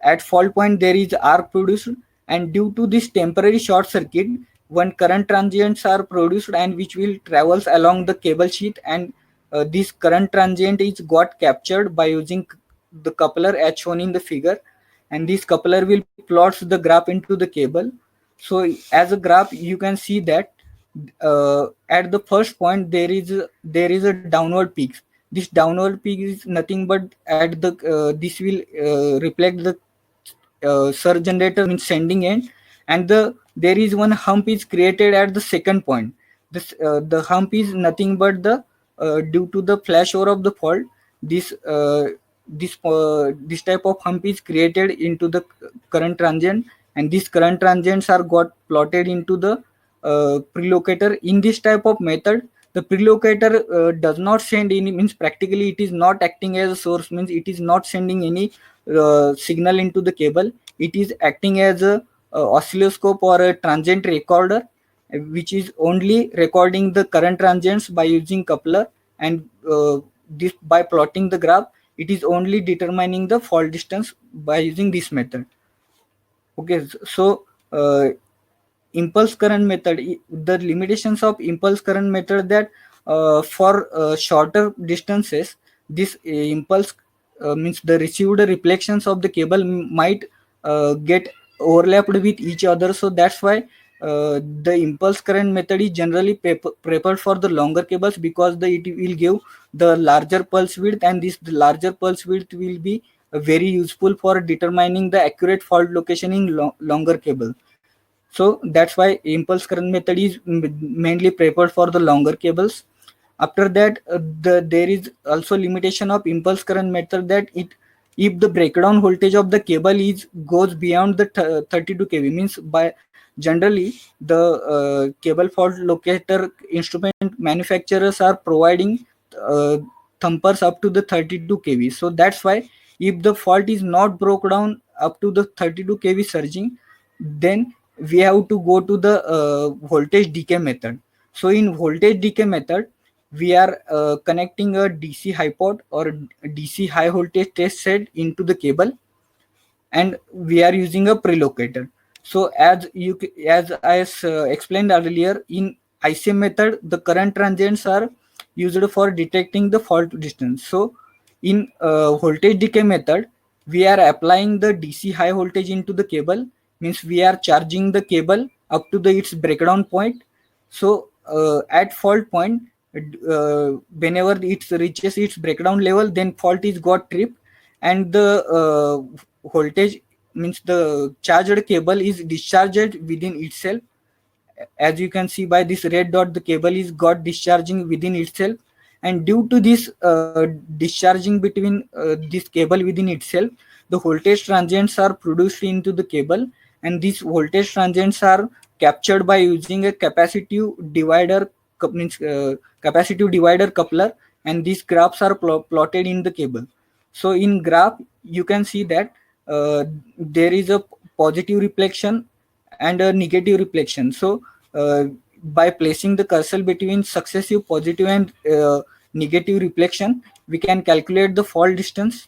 at fault point there is arc produced, and due to this temporary short circuit, one current transients are produced and which will travels along the cable sheath, and this current transient is got captured by using the coupler as shown in the figure, and this coupler will plots the graph into the cable. So as a graph, you can see that at the first point there is a downward peak. This downward peak is nothing but at the this will reflect the surge generator means sending end, and there is one hump is created at the second point. The hump is nothing but the due to the flashover of the fault. This type of hump is created into the current transient, and these current transients are got plotted into the prelocator. In this type of method, the prelocator does not send any, means practically it is not acting as a source, means it is not sending any signal into the cable. It is acting as a oscilloscope or a transient recorder, which is only recording the current transients by using coupler, and this by plotting the graph, it is only determining the fault distance by using this method. Okay, so impulse current method, the limitations of impulse current method, that for shorter distances, this impulse means the received reflections of the cable might get overlapped with each other. So that's why the impulse current method is generally prepared for the longer cables, because it will give the larger pulse width, and the larger pulse width will be very useful for determining the accurate fault location in longer cable. So that's why impulse current method is mainly prepared for the longer cables. After that, there is also limitation of impulse current method, that if the breakdown voltage of the cable goes beyond the 32 kV, means by generally the cable fault locator instrument manufacturers are providing thumpers up to the 32 kV. So that's why if the fault is not broke down up to the 32 kV surging, then we have to go to the voltage decay method. So in voltage decay method, we are connecting a DC high pot or DC high voltage test set into the cable, and we are using a prelocator. So as I explained earlier, in ICM method, the current transients are used for detecting the fault distance. So in voltage decay method, we are applying the DC high voltage into the cable, means we are charging the cable up to its breakdown point. So at fault point, whenever it reaches its breakdown level, then fault is got tripped, and the voltage, means the charged cable is discharged within itself. As you can see by this red dot, the cable is got discharging within itself, and due to this discharging between this cable within itself, the voltage transients are produced into the cable, and these voltage transients are captured by using a capacitive divider capacitive divider coupler, and these graphs are plotted in the cable. So in graph you can see that there is a positive reflection and a negative reflection. So by placing the cursor between successive positive and negative reflection, we can calculate the fault distance.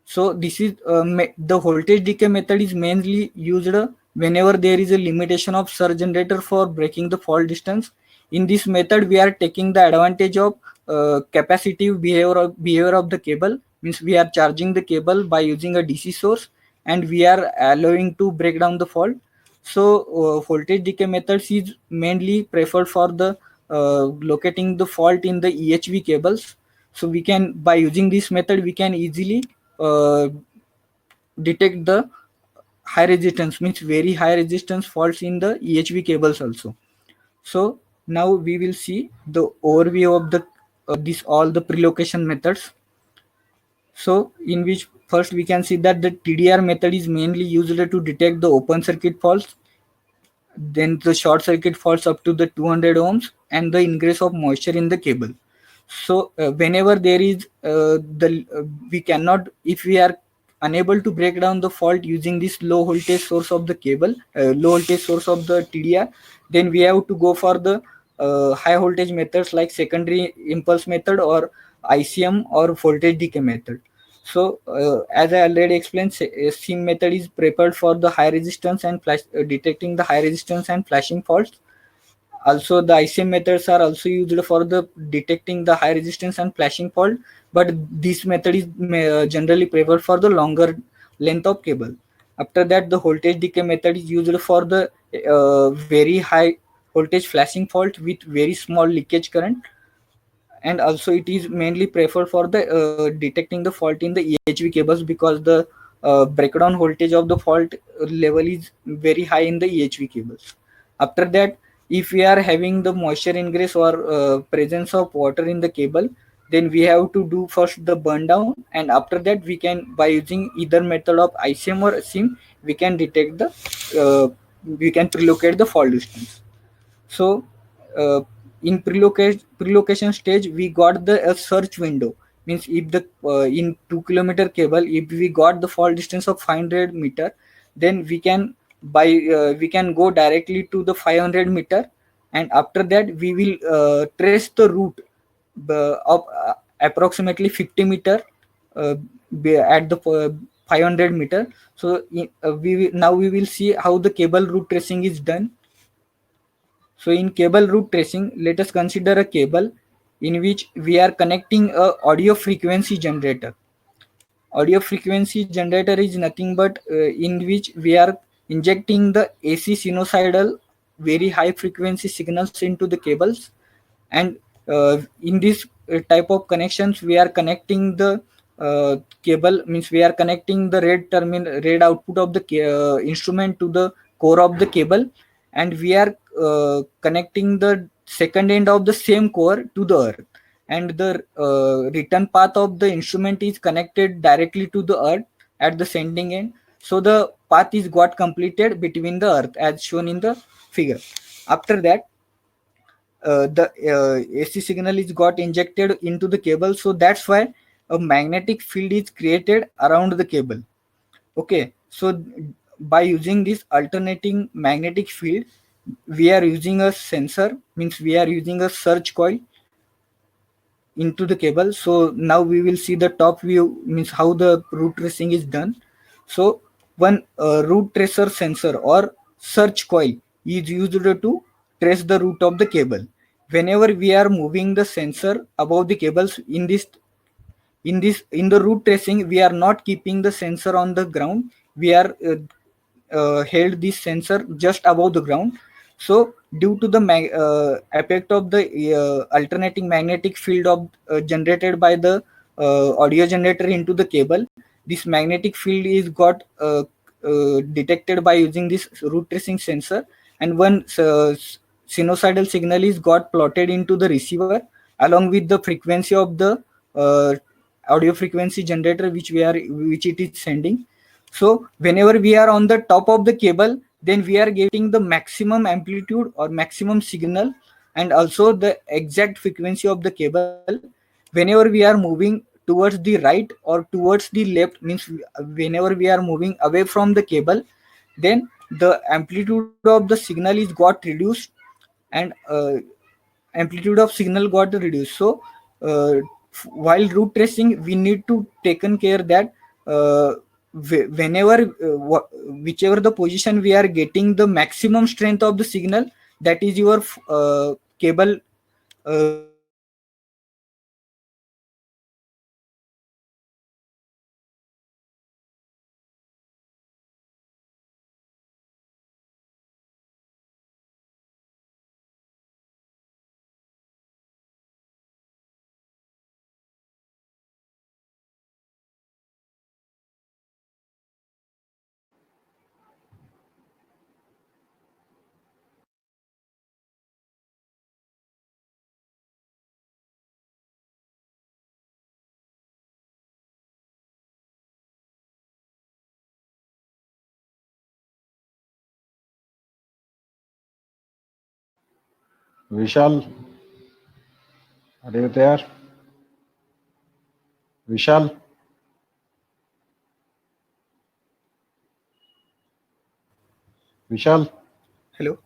So this is the voltage decay method is mainly used whenever there is a limitation of surge generator for breaking the fault distance. In this method, we are taking the advantage of capacitive behavior of the cable. Means we are charging the cable by using a DC source, and we are allowing to break down the fault. So voltage decay methods is mainly preferred for the locating the fault in the EHV cables. So we can, by using this method, we can easily uh, detect the high resistance, means very high resistance faults in the EHV cables also. So now we will see the overview of the this all the prelocation methods. So in which first we can see that the TDR method is mainly used to detect the open circuit faults, then the short circuit faults up to the 200 ohms, and the ingress of moisture in the cable. So whenever there is we cannot, if we are unable to break down the fault using this low voltage source of the cable, low voltage source of the TDR, then we have to go for the high voltage methods like secondary impulse method or ICM or voltage decay method. So as I already explained, SIM method is prepared for the high resistance and detecting the high resistance and flashing faults. Also the ICM methods are also used for the detecting the high resistance and flashing fault, but this method is generally preferred for the longer length of cable. After that, the voltage decay method is used for the very high voltage flashing fault with very small leakage current, and also it is mainly preferred for the detecting the fault in the EHV cables, because the breakdown voltage of the fault level is very high in the EHV cables. After that, if we are having the moisture ingress or presence of water in the cable, then we have to do first the burn down, and after that we can, by using either method of ICM or SIM, we can detect the we can prelocate the fault distance. So in prelocation stage, we got the a search window. Means if the in 2 kilometer cable, if we got the fault distance of 500 meter, then we can we can go directly to the 500 meter, and after that we will trace the route of approximately 50 meter at the 500 meter. So now we will see how the cable route tracing is done. So in cable route tracing, let us consider a cable in which we are connecting a audio frequency generator. Audio frequency generator is nothing but in which we are injecting the AC sinusoidal very high frequency signals into the cables, and in this type of connections we are connecting the cable, means we are connecting the red output of the instrument to the core of the cable, and we are connecting the second end of the same core to the earth, and the return path of the instrument is connected directly to the earth at the sending end. So the path is got completed between the earth as shown in the figure. After that, the AC signal is got injected into the cable, so that's why a magnetic field is created around the cable. Okay, so by using this alternating magnetic field, we are using a sensor, means we are using a search coil into the cable. So now we will see the top view, means how the root tracing is done. So one root tracer sensor or search coil is used to trace the route of the cable. Whenever we are moving the sensor above the cables, in the root tracing, we are not keeping the sensor on the ground. We are held this sensor just above the ground. So due to the effect of the alternating magnetic field of generated by the audio generator into the cable, this magnetic field is got detected by using this root tracing sensor, and one sinusoidal signal is got plotted into the receiver, along with the frequency of the audio frequency generator which it is sending. So whenever we are on the top of the cable, then we are getting the maximum amplitude or maximum signal, and also the exact frequency of the cable. Whenever we are moving towards the right or towards the left, means whenever we are moving away from the cable, then the amplitude of the signal is got reduced, and amplitude of signal got reduced. So while route tracing, we need to taken care that whenever whichever the position we are getting the maximum strength of the signal, that is your cable route tracing method only. So whenever we are Vishal, are you there? Vishal? Vishal? Hello.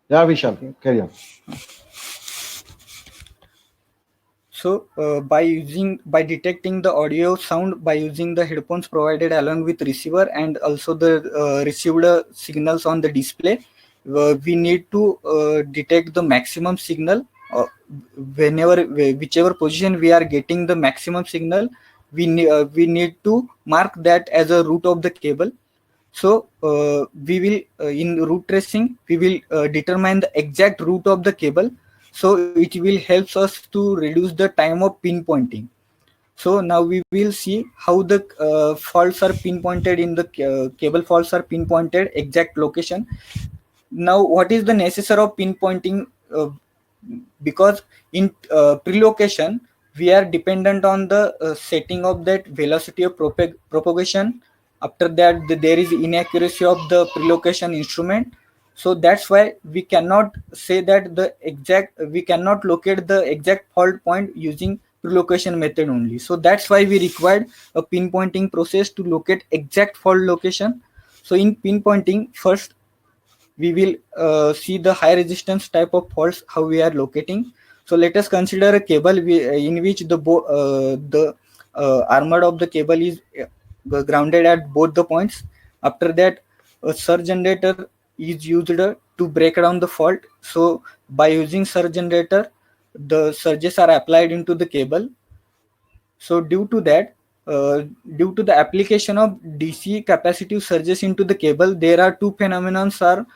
Yeah, Vishal, carry on. So by detecting the audio sound by using the headphones provided along with receiver, and also the received signals on the display, we need to detect the maximum signal. Whenever whichever position we are getting the maximum signal, we need to mark that as a route of the cable. So we will in route tracing we will determine the exact route of the cable, so it will helps us to reduce the time of pinpointing. So now we will see how the faults are pinpointed in the cable faults are pinpointed exact location. Now what is the necessary of pinpointing? Because in pre-location we are dependent on the setting of that velocity of propagation. After that there is inaccuracy of the pre-location instrument. So that's why we cannot say that we cannot locate the exact fault point using pre-location method only. So that's why we required a pinpointing process to locate exact fault location. So in pinpointing, first we will see the high resistance type of faults how we are locating. So let us consider a cable in which the armor of the cable is grounded at both the points. After that, a surge generator is used to break down the fault. So by using surge generator, the surges are applied into the cable. So due to that, due to the application of DC capacitive surges into the cable, there are two phenomena are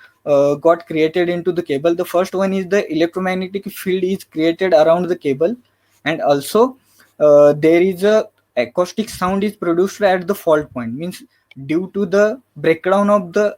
got created into the cable. The first one is the electromagnetic field is created around the cable, and also there is a acoustic sound is produced at the fault point. Means due to the breakdown of the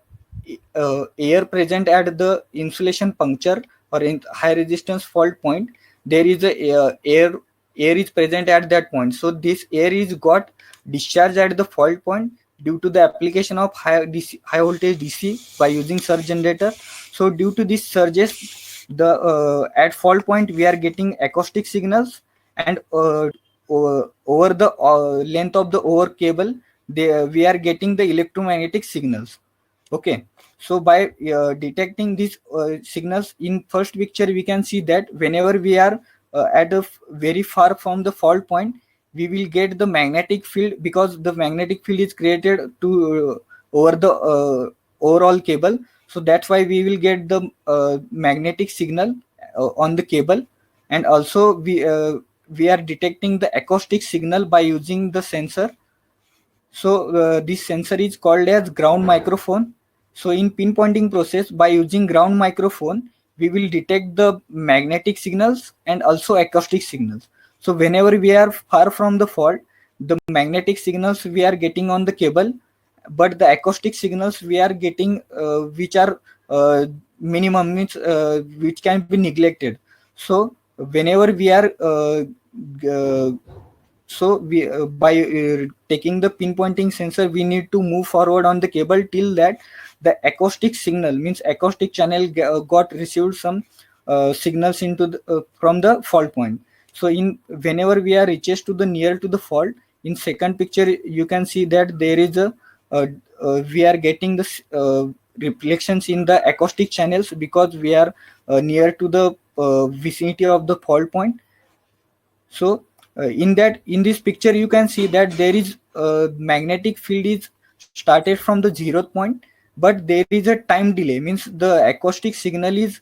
air present at the insulation puncture or in high resistance fault point, there is a air is present at that point. So this air is got discharged at the fault point due to the application of high voltage DC by using surge generator. So due to these surges, the at fault point we are getting acoustic signals, and over the length of the over cable, we are getting the electromagnetic signals. Okay, so by detecting these signals in first picture, we can see that whenever we are at a very far from the fault point, we will get the magnetic field, because the magnetic field is created to over the overall cable. So that's why we will get the magnetic signal on the cable. And also we are detecting the acoustic signal by using the sensor. So this sensor is called as ground microphone. So in pinpointing process, by using ground microphone, we will detect the magnetic signals and also acoustic signals. So whenever we are far from the fault, the magnetic signals we are getting on the cable, but the acoustic signals we are getting which are minimum, means which can be neglected. So whenever we are by taking the pinpointing sensor, we need to move forward on the cable till that the acoustic signal, means acoustic channel, got received some signals into from the fault point. So in whenever we are reaches to the near to the fault, in second picture you can see that there is a uh, we are getting the reflections in the acoustic channels because we are near to the vicinity of the fault point. So in this picture you can see that there is magnetic field is started from the 0th point, but there is a time delay, means the acoustic signal is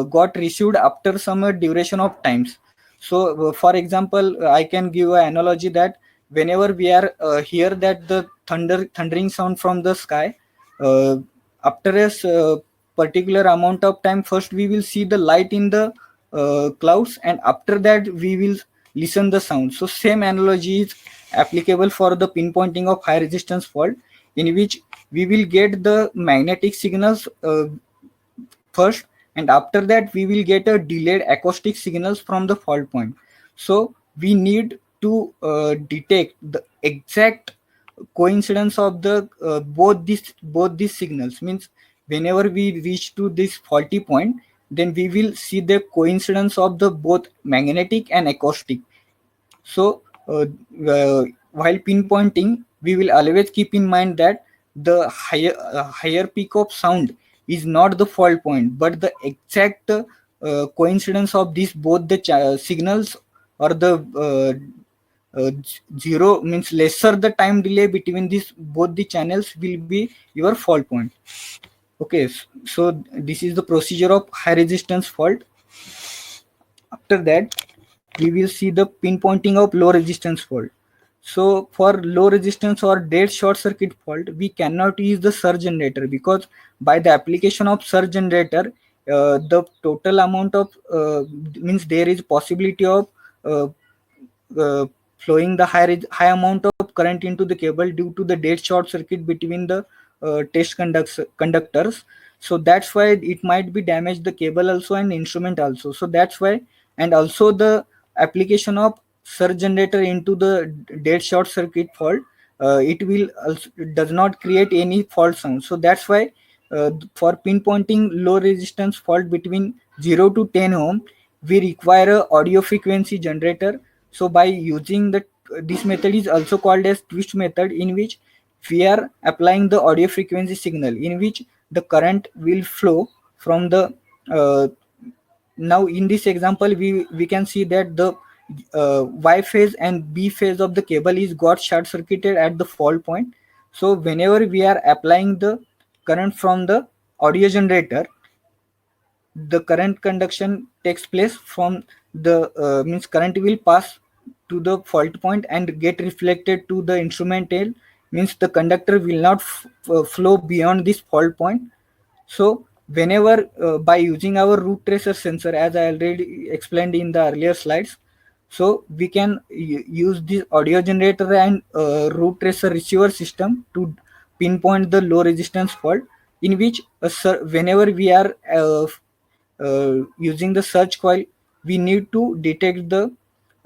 got received after some duration of times. So for example, I can give an analogy that whenever we are hear that the thundering sound from the sky, uh, after a particular amount of time, first we will see the light in the clouds, and after that we will listen the sound. So same analogy is applicable for the pinpointing of high resistance fault, in which we will get the magnetic signals first, and after that we will get a delayed acoustic signals from the fault point. So we need to detect the exact coincidence of the both these signals, means whenever we reach to this faulty point, then we will see the coincidence of the both magnetic and acoustic. So while pinpointing, we will always keep in mind that the higher peak of sound is not the fault point, but the exact coincidence of these both the signals, or the zero, means lesser the time delay between these both the channels will be your fault point. Okay, so this is the procedure of high resistance fault. After that, we will see the pinpointing of low resistance fault. So for low resistance or dead short circuit fault, we cannot use the surge generator, because by the application of surge generator, the total amount of means there is possibility of uh, flowing the high amount of current into the cable due to the dead short circuit between the test conductors. So that's why it might be damage the cable also and instrument also. So that's why, and also the application of surge generator into the dead short circuit fault, it will also does not create any fault sound. So that's why for pinpointing low resistance fault between 0 to 10 ohm, we require a audio frequency generator. So by using the this method is also called as twist method, in which we are applying the audio frequency signal, in which the current will flow from the now in this example we can see that the Y phase and B phase of the cable is got short circuited at the fault point. So whenever we are applying the current from the audio generator, the current conduction takes place from the means current will pass to the fault point and get reflected to the instrumental, means the conductor will not flow beyond this fault point. So whenever by using our root tracer sensor, as I already explained in the earlier slides, so we can use this audio generator and root tracer receiver system to pinpoint the low resistance fault, in which whenever we are using the search coil, we need to detect the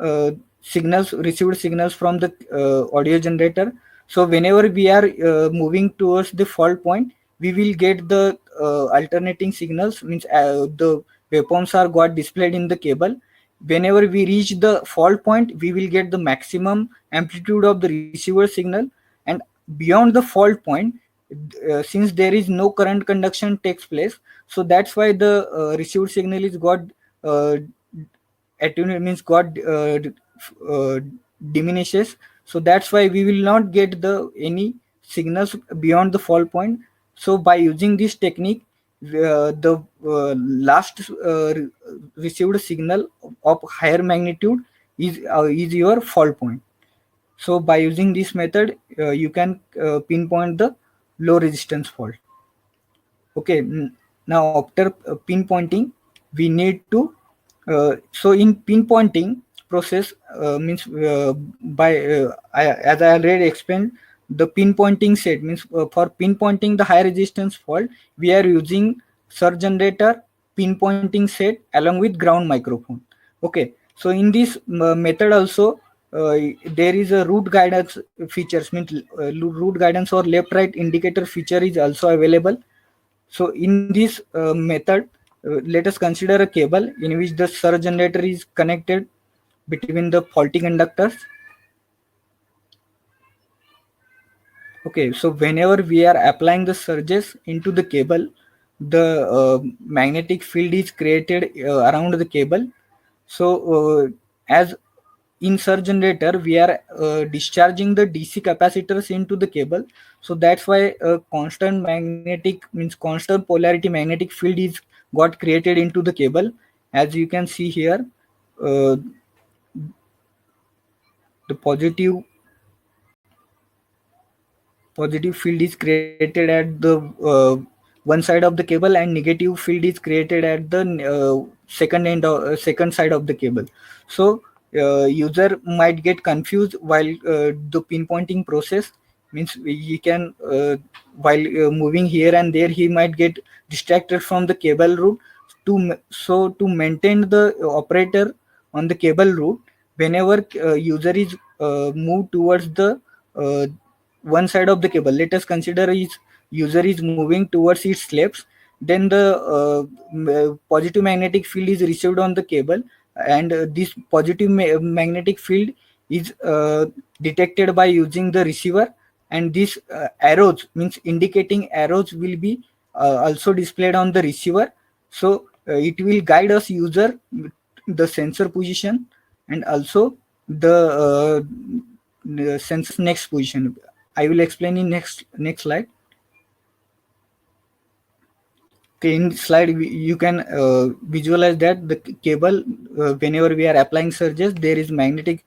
received signals from the audio generator. So whenever we are moving towards the fault point, we will get the alternating signals, means the waveforms are got displayed in the cable. Whenever we reach the fault point, we will get the maximum amplitude of the receiver signal, and beyond the fault point, since there is no current conduction takes place, so that's why the received signal is got uh, attenuate, means got uh, diminishes. So that's why we will not get the any signals beyond the fault point. So by using this technique, the last received signal of higher magnitude is your fault point. So by using this method, you can pinpoint the low resistance fault. Okay, now after pinpointing, we need to so in pinpointing process, means as I already explained, the pinpointing set means for pinpointing the high resistance fault, we are using surge generator pinpointing set along with ground microphone. Okay, so in this method also there is a route guidance features, means route guidance or left right indicator feature is also available. So in this method, let us consider a cable in which the surge generator is connected between the faulty conductors. Okay, so whenever we are applying the surges into the cable, the magnetic field is created around the cable. So as in surge generator, we are discharging the DC capacitors into the cable. So that's why constant magnetic, means constant polarity magnetic field is got created into the cable. As you can see here, uh, the positive field is created at the one side of the cable, and negative field is created at the second side of the cable. So user might get confused while the pinpointing process, means he can while moving here and there, he might get distracted from the cable route. So to maintain the operator on the cable route, whenever user is moved towards the one side of the cable, let us consider is user is moving towards its left, then the positive magnetic field is received on the cable, and this positive magnetic field is detected by using the receiver, and these arrows, means indicating arrows, will be also displayed on the receiver. So it will guide us user the sensor position, and also the sensor's next position. I will explain in next slide. Okay, in slide you can visualize that the cable, whenever we are applying surges, there is magnetic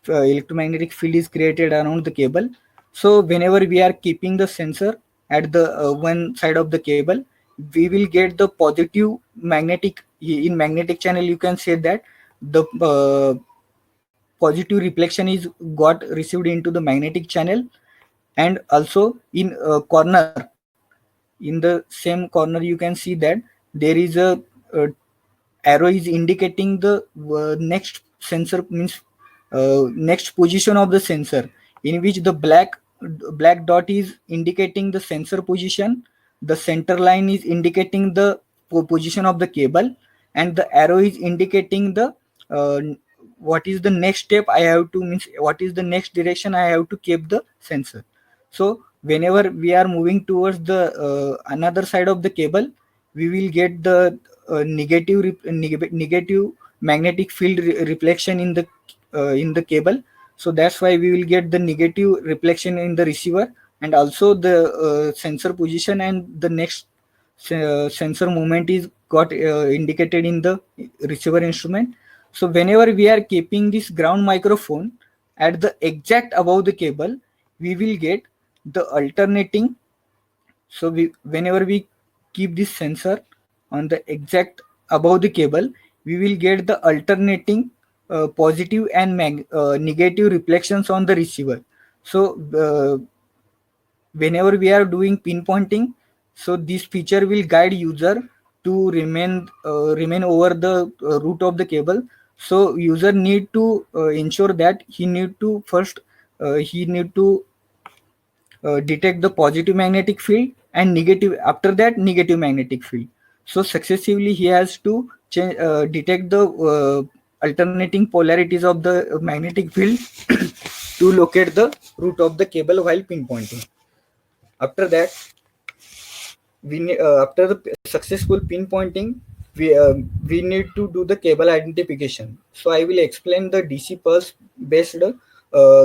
electromagnetic field is created around the cable. So whenever we are keeping the sensor at the one side of the cable, we will get the positive magnetic, in magnetic channel you can say that the positive reflection is got received into the magnetic channel, and also in corner, in the same corner you can see that there is a arrow is indicating the next sensor, means next position of the sensor, in which the black dot is indicating the sensor position, the center line is indicating the position of the cable, and the arrow is indicating the uh, what is the next step I have to, means what is the next direction I have to keep the sensor. So whenever we are moving towards the another side of the cable, we will get the negative magnetic field reflection in the cable. So that's why we will get the negative reflection in the receiver, and also the sensor position and the next sensor movement is got indicated in the receiver instrument. So whenever we are keeping this ground microphone at the exact above the cable, we will get the alternating. So whenever we keep this sensor on the exact above the cable, we will get the alternating positive and negative reflections on the receiver. So whenever we are doing pinpointing, so this feature will guide user to remain over the route of the cable. So user need to ensure that he need to first he need to detect the positive magnetic field, and negative, after that negative magnetic field. So successively he has to detect the alternating polarities of the magnetic field to locate the route of the cable while pinpointing. After that, after the successful pinpointing, we need to do the cable identification. So I will explain the DC pulse based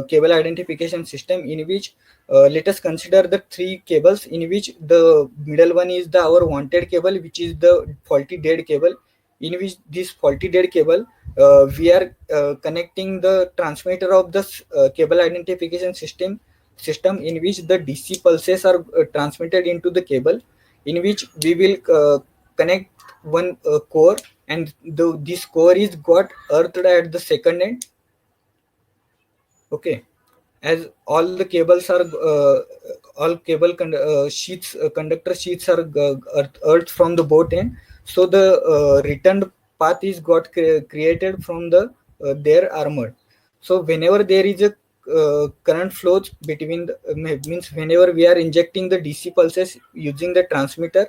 cable identification system, in which let us consider the three cables, in which the middle one is the our wanted cable, which is the faulty dead cable, in which this faulty dead cable we are connecting the transmitter of the cable identification system, in which the DC pulses are transmitted into the cable, in which we will connect one core, and this core is got earthed at the second end. Okay, as all the cables are all cable sheets, conductor sheets are earthed from the both end. So the returned path is got created from the their armor. So whenever there is a current flows between the, means whenever we are injecting the DC pulses using the transmitter,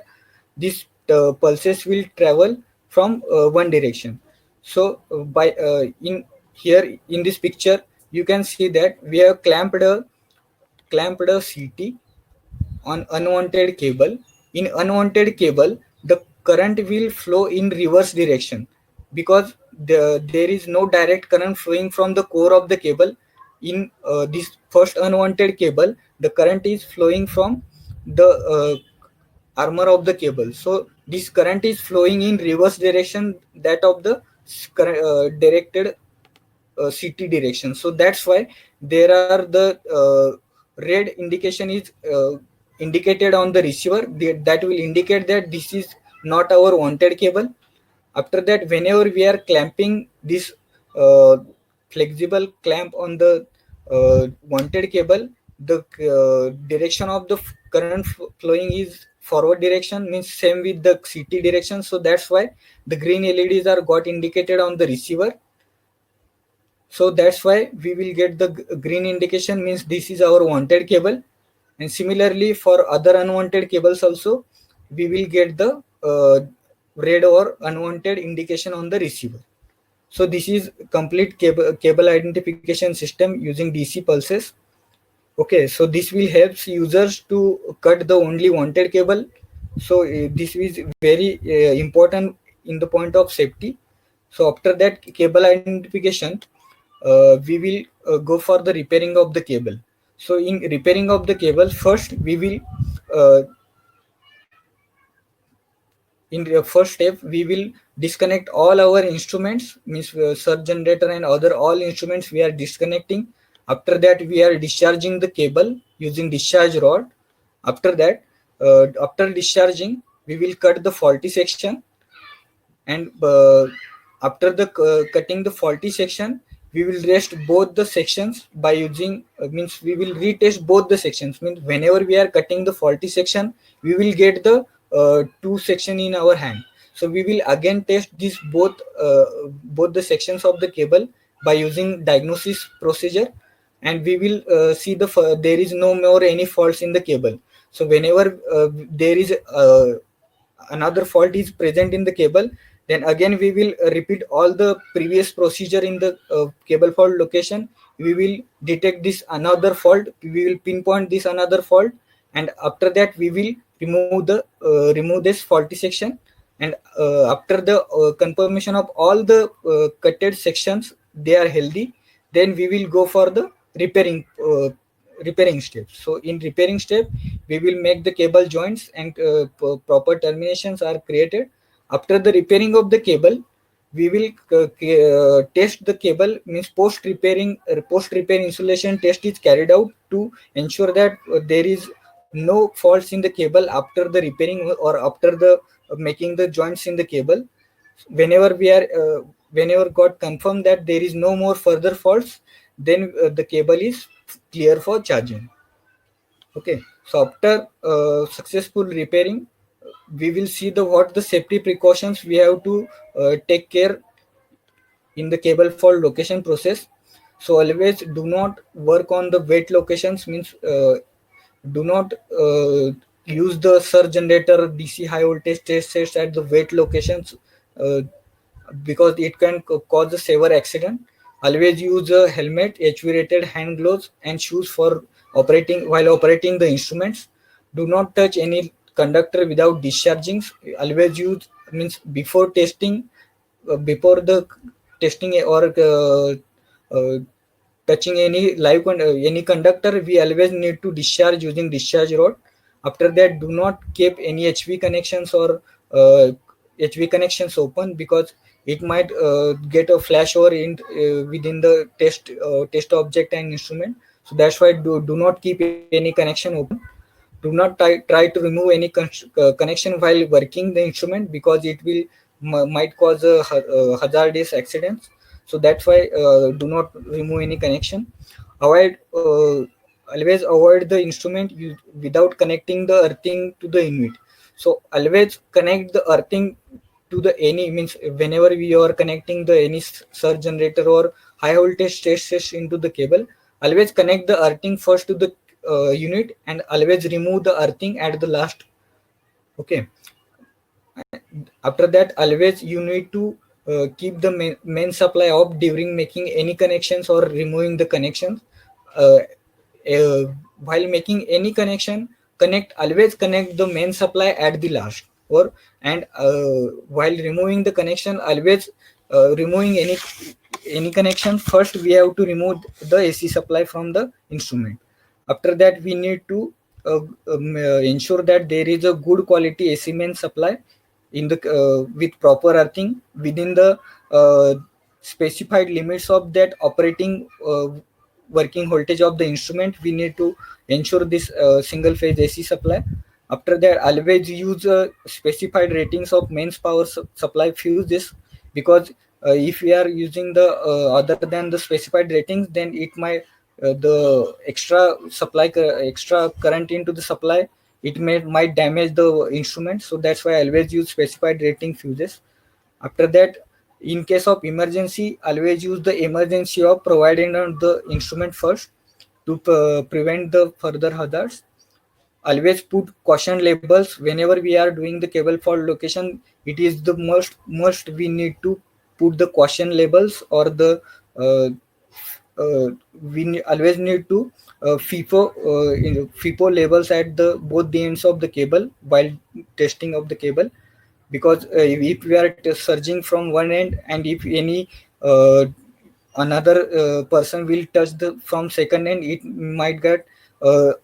these pulses will travel from one direction. So by in here in this picture you can see that we have clamped a CT on unwanted cable. In unwanted cable, the current will flow in reverse direction because there is no direct current flowing from the core of the cable. In this first unwanted cable, the current is flowing from the armor of the cable. So this current is flowing in reverse direction, that of the directed CT direction. So that's why there are the red indication is indicated on the receiver, that will indicate that this is not our wanted cable. After that, whenever we are clamping this flexible clamp on the wanted cable, the direction of the current flowing is forward direction, means same with the CT direction. So that's why the green LEDs are got indicated on the receiver. So that's why we will get the green indication, means this is our wanted cable. And similarly for other unwanted cables also, we will get the red or unwanted indication on the receiver. So this is complete cable identification system using DC pulses. Okay, so this will help users to cut the only wanted cable. So this is very important in the point of safety. So after that cable identification, we will go for the repairing of the cable. So in repairing of the cable, first we will in the first step we will disconnect all our instruments, means surge generator and other all instruments we are disconnecting. After that we are discharging the cable using discharge rod. After that, after discharging, we will cut the faulty section, and after the cutting the faulty section, we will rest both the sections by using means we will retest both the sections. Means whenever we are cutting the faulty section, we will get the two section in our hand. So we will again test this both the sections of the cable by using diagnosis procedure, and we will see there is no more any faults in the cable. So whenever there is another fault is present in the cable, then again we will repeat all the previous procedure in the cable fault location. We will detect this another fault, we will pinpoint this another fault, and after that we will remove this faulty section. And after the confirmation of all the cutted sections they are healthy, then we will go for the repairing steps. So in repairing step, we will make the cable joints and proper terminations are created. After the repairing of the cable, we will test the cable, means post repair insulation test is carried out to ensure that there is no faults in the cable after the repairing or after the making the joints in the cable. Whenever whenever got confirmed that there is no more further faults, then the cable is clear for charging. Okay, so after successful repairing, we will see what the safety precautions we have to take care in the cable fault location process. So always do not work on the wet locations, means do not use the surge generator DC high voltage test sets at the wet locations uh, because it can cause a severe accident. Always use a helmet, HV rated hand gloves and shoes for while operating the instruments. Do not touch any conductor without discharging. Always use, means before testing, before the testing or touching any any conductor, we always need to discharge using discharge rod. After that, do not keep any HV connections or HV connections open because it might get a flashover within the test object and instrument. So that's why do not keep any connection open. Do not try to remove any connection while working the instrument because it will might cause a hazardous accidents. So that's why do not remove any connection. Avoid always avoid the instrument without connecting the earthing to the unit. So always connect the earthing to the any means whenever we are connecting the any surge generator or high voltage test into the cable, always connect the earthing first to the unit and always remove the earthing at the last. Okay, after that always you need to keep the main supply off during making any connections or removing the connections. uh, uh, while making any connection, always connect the main supply at the last, or and while removing the connection, always removing any connection first, we have to remove the AC supply from the instrument. After that we need to ensure that there is a good quality AC main supply in the with proper earthing within the specified limits of that operating working voltage of the instrument. We need to ensure this single phase AC supply. After that always use specified ratings of mains power supply fuses, because if we are using the other than the specified ratings, then it might the extra current into the supply, it might damage the instrument. So that's why I always use specified rating fuses. After that, in case of emergency, always use the emergency of providing on the instrument first to prevent the further hazards. Always put caution labels whenever we are doing the cable fault location. It is the must we need to put the caution labels, or the uh, always need to FIFO labels at the both the ends of the cable while testing of the cable. Because if we are surging from one end, and if any another person will touch the from second end, it might get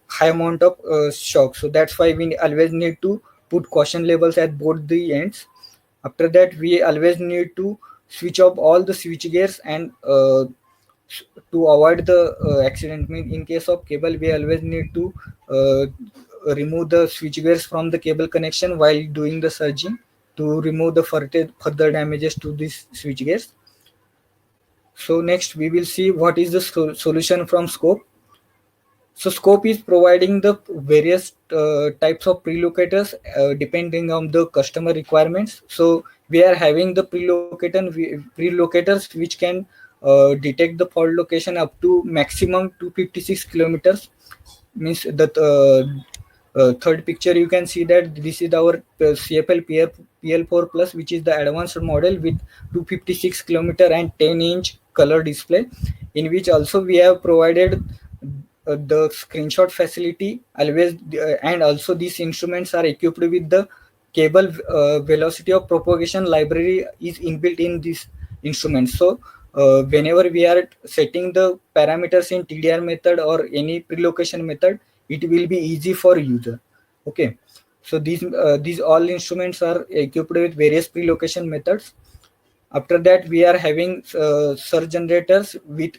high amount of shock. So that's why we always need to put caution labels at both the ends. After that we always need to switch off all the switch gears, and to avoid the accident. In case of cable, we always need to remove the switch gears from the cable connection while doing the surging, to remove the further damages to these switch gears. So next we will see what is the solution from Scope. So Scope is providing the various types of prelocators depending on the customer requirements. So we are having the prelocators which can detect the fault location up to maximum 256 kilometers. Means that third picture you can see that this is our CFL PL4 Plus, which is the advanced model with 256 kilometer and 10-inch color display, in which also we have provided the screenshot facility always, and also these instruments are equipped with the cable velocity of propagation library is inbuilt in this instrument. So whenever we are setting the parameters in TDR method or any prelocation method, it will be easy for user. Okay, so these all instruments are equipped with various prelocation methods. After that we are having surge generators with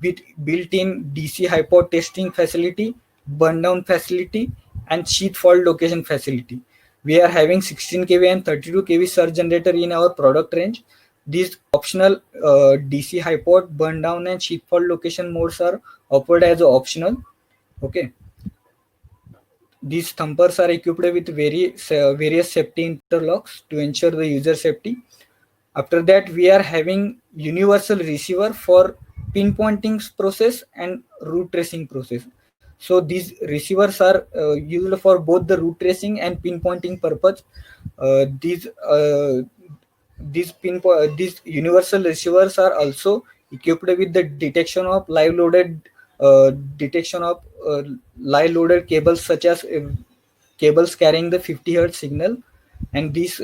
built-in DC hypo testing facility, burn down facility, and sheath fault location facility. We are having 16 kV and 32 kV surge generator in our product range. These optional DC hypo, burn down, and sheath fault location modes are offered as optional. Okay. These thumpers are equipped with various safety interlocks to ensure the user safety. After that, we are having universal receiver for pinpointing process and route tracing process. So these receivers are used for both the route tracing and pinpointing purpose. These universal receivers are also equipped with the detection of live loaded cables, such as cables carrying the 50 Hz signal, and this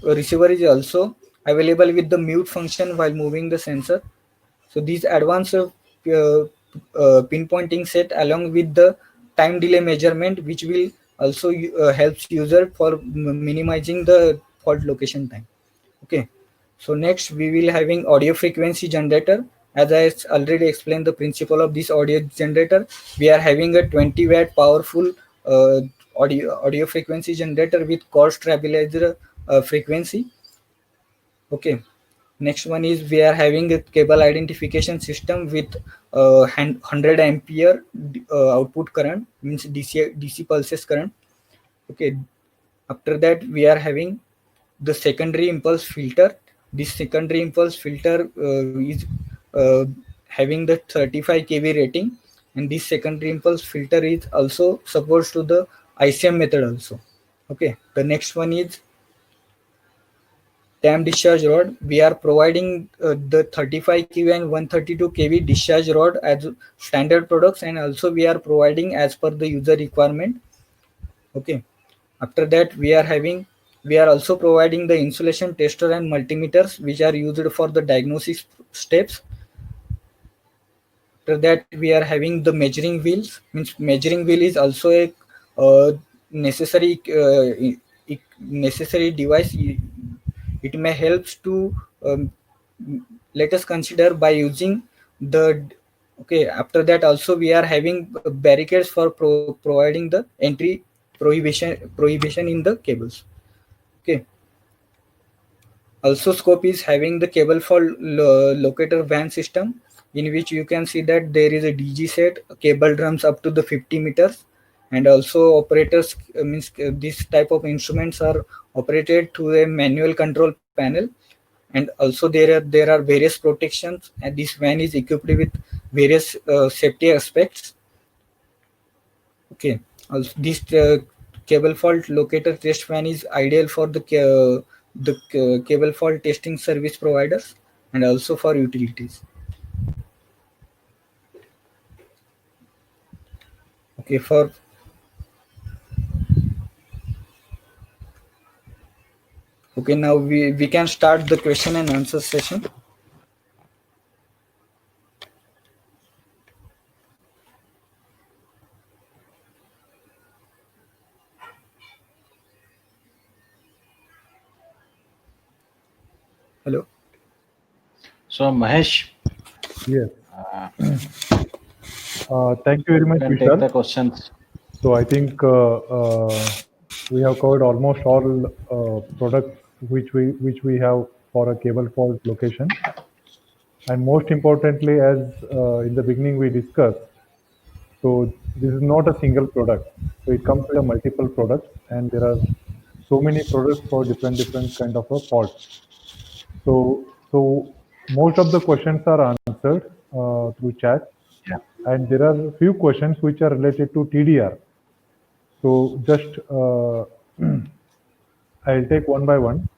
receiver is also available with the mute function while moving the sensor. So these advanced pinpointing set along with the time delay measurement, which will also helps user for minimizing the fault location time. Okay, so next we will having audio frequency generator. As I already explained the principle of this audio generator, we are having a 20 watt powerful audio frequency generator with chord stabilizer frequency. Okay, next one is we are having a cable identification system with 100 ampere output current, means DC pulses current. Okay, after that we are having the secondary impulse filter. This secondary impulse filter is having the 35 kV rating, and this secondary impulse filter is also supports to the ICM method also. Okay, the next one is dam discharge rod. We are providing the 35 kV and 132 kV discharge rod as standard products, and also we are providing as per the user requirement. Okay, after that we are also providing the insulation tester and multimeters which are used for the diagnosis steps. After that we are having the measuring wheels. Means measuring wheel is also a necessary necessary device. It may helps to let us consider by using the. Okay, after that also we are having barricades for providing the entry prohibition in the cables. Okay, also scope is having the cable fault locator van system, in which you can see that there is a DG set, cable drums up to the 50 meters, and also operators means this type of instruments are operated through a manual control panel, and also there are various protections, and this van is equipped with various safety aspects. Okay, also this cable fault locator test van is ideal for the cable fault testing service providers and also for utilities. Okay, now we can start the question and answer session. Hello. So Mahesh, Yes. Thank you very much, can take the Vishal. questions. So I think we have covered almost all products which we have for a cable fault location. And most importantly, as in the beginning we discussed, so this is not a single product. So it comes with a multiple products, and there are so many products for different kind of a faults. So most of the questions are answered through chat, Yeah. and there are few questions which are related to TDR. So just I'll take one by one.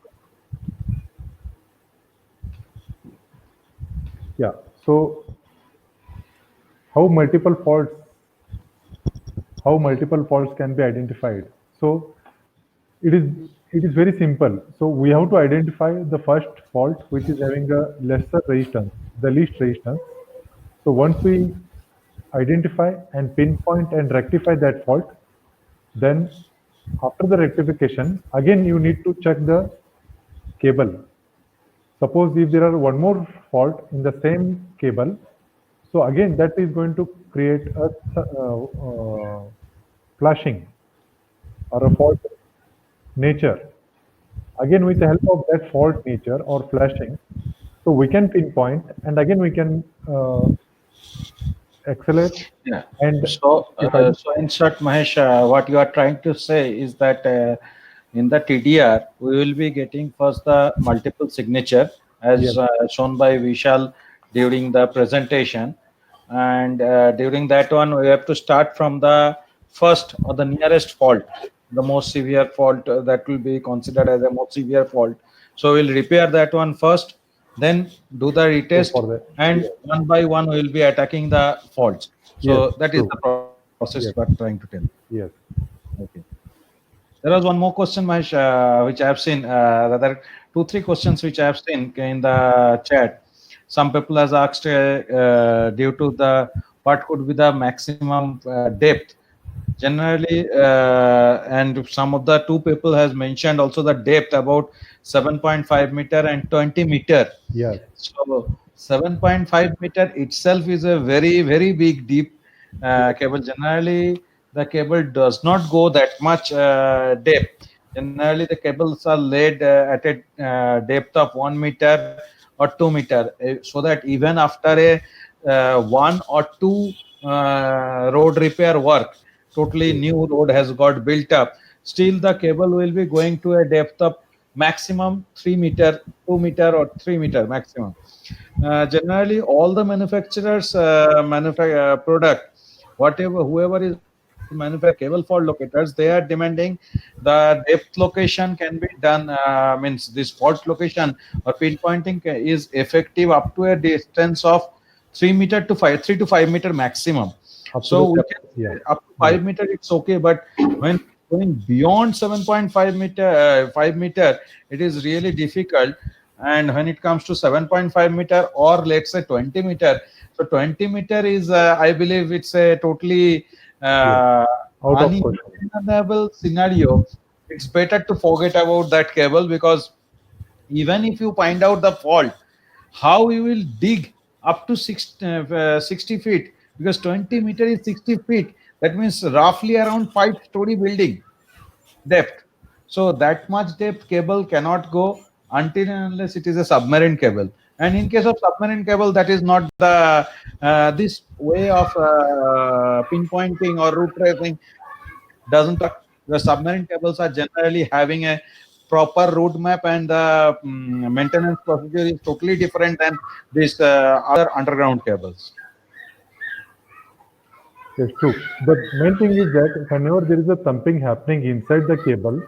Yeah. So how multiple faults can be identified? So it is very simple. So we have to identify the first fault which is having a lesser resistance, the least resistance. So once we identify and pinpoint and rectify that fault, then after the rectification, again you need to check the cable. Suppose if there are one more fault in the same cable, so again that is going to create a flashing or a fault nature. Again, with the help of that fault nature or flashing, so we can pinpoint, and again we can accelerate. Yeah. And So, if I so in short, Mahesh, what you are trying to say is that in the TDR, we will be getting first the multiple signature as Yes. shown by Vishal during the presentation. And during that one, we have to start from the first or the nearest fault, the most severe fault that will be considered as a most severe fault. So we'll repair that one first, then do the retest, for the- and one by one we will be attacking the faults. So Yes, that is true. the process Yes. we are trying to tell. Yes. Okay. There was one more question, Mahesh, which I have seen. Rather, 2-3 questions which I have seen in the chat. Some people has asked due to the what could be the maximum depth. Generally, and some of the two people has mentioned also the depth about 7.5 meter and 20 meter. Yes. So 7.5 meter itself is a very, very big deep cable. Generally, the cable does not go that much depth. Generally, the cables are laid at a depth of 1 meter or 2 meter, so that even after a 1 or 2 road repair work, totally new road has got built up, still the cable will be going to a depth of maximum 3 meter, 2 meter, or 3 meter maximum. Generally, all the manufacturers product, whoever is manufacturing cable fault locators, they are demanding the depth location can be done. Means this fault location or pinpointing is effective up to a distance of 3 to 5 meter maximum. Up to So the we depth, can yeah. say up to 5 meter, it's okay, but when going beyond 7.5 meter, 5 meter, it is really difficult. And when it comes to 7.5 meter or let's say 20 meter, so 20 meter is, I believe, it's a totally Out of question. unimaginable scenario. It's better to forget about that cable, because even if you find out the fault, how you will dig up to 60 feet, because 20 meter is 60 feet, that means roughly around 5-story building depth. So that much depth cable cannot go until and unless it is a submarine cable. And in case of submarine cable, that is not the this way of pinpointing or route tracing doesn't work. The submarine cables are generally having a proper route map, and the maintenance procedure is totally different than these other underground cables. Yes, true. The main thing is that whenever there is a thumping happening inside the cable,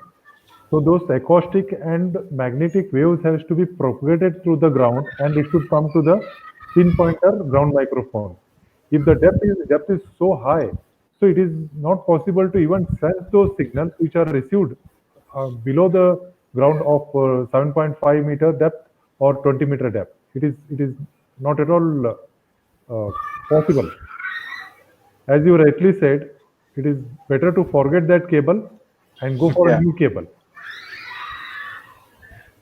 so those acoustic and magnetic waves has to be propagated through the ground, and it should come to the pinpointer ground microphone. If the depth is so high, so it is not possible to even sense those signals which are received below the ground of 7.5 meter depth or 20 meter depth. It is not at all possible. As you rightly said, it is better to forget that cable and go for Yeah. a new cable.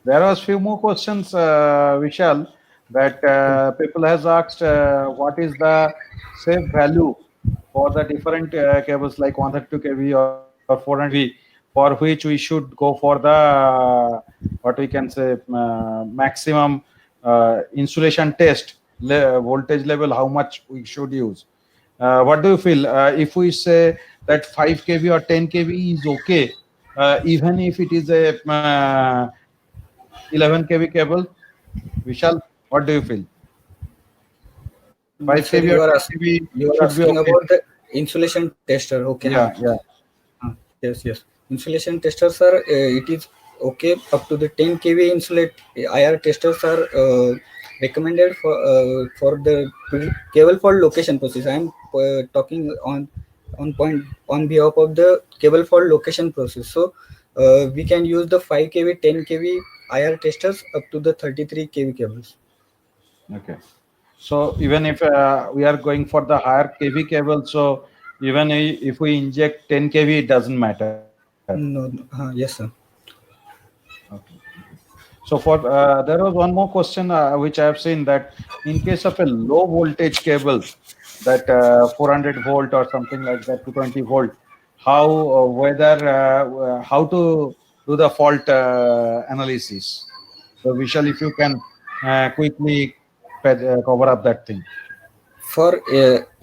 There was few more questions, Vishal, that people has asked. What is the safe value for the different cables like 132 kV or 400 kV, for which we should go for the what we can say maximum insulation test voltage level? How much we should use? What do you feel? If we say that 5 kV or 10 kV is okay, even if it is a 11 kV cable, Vishal, what do you feel? 5 Sir, kV or 10 kV you are should be asking okay. about the insulation tester. Okay. Yeah, yeah. Yes. Insulation testers are it is okay up to the 10 kV insulate IR testers are recommended for the cable fault location process. I am talking on behalf of the cable fault location process. So we can use the 5 kV, 10 kV IR testers up to the 33 kV cables. Okay. So even if we are going for the higher kV cable, so even if we inject 10 kV, it doesn't matter. No, yes, sir. Okay. So for there was one more question which I have seen, that in case of a low voltage cable, that 400 volt or something like that, 220 volt, how how to do the fault analysis. So Vishal, if you can quickly cover up that thing. For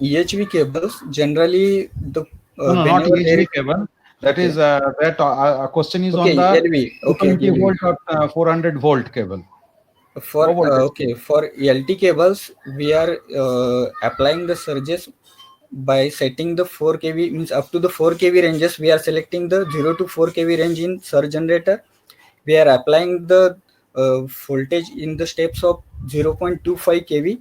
EHV cables, generally the No, not whenever there EHV is cable. That is that question is on okay the LV, okay 220 LV. volt or 400 volt cable. For Low voltage. okay, for LT cables, we are applying the surges by setting the 4 kV, means up to the 4 kV ranges. We are selecting the 0 to 4 kV range in surge generator. We are applying the voltage in the steps of 0.25 kV,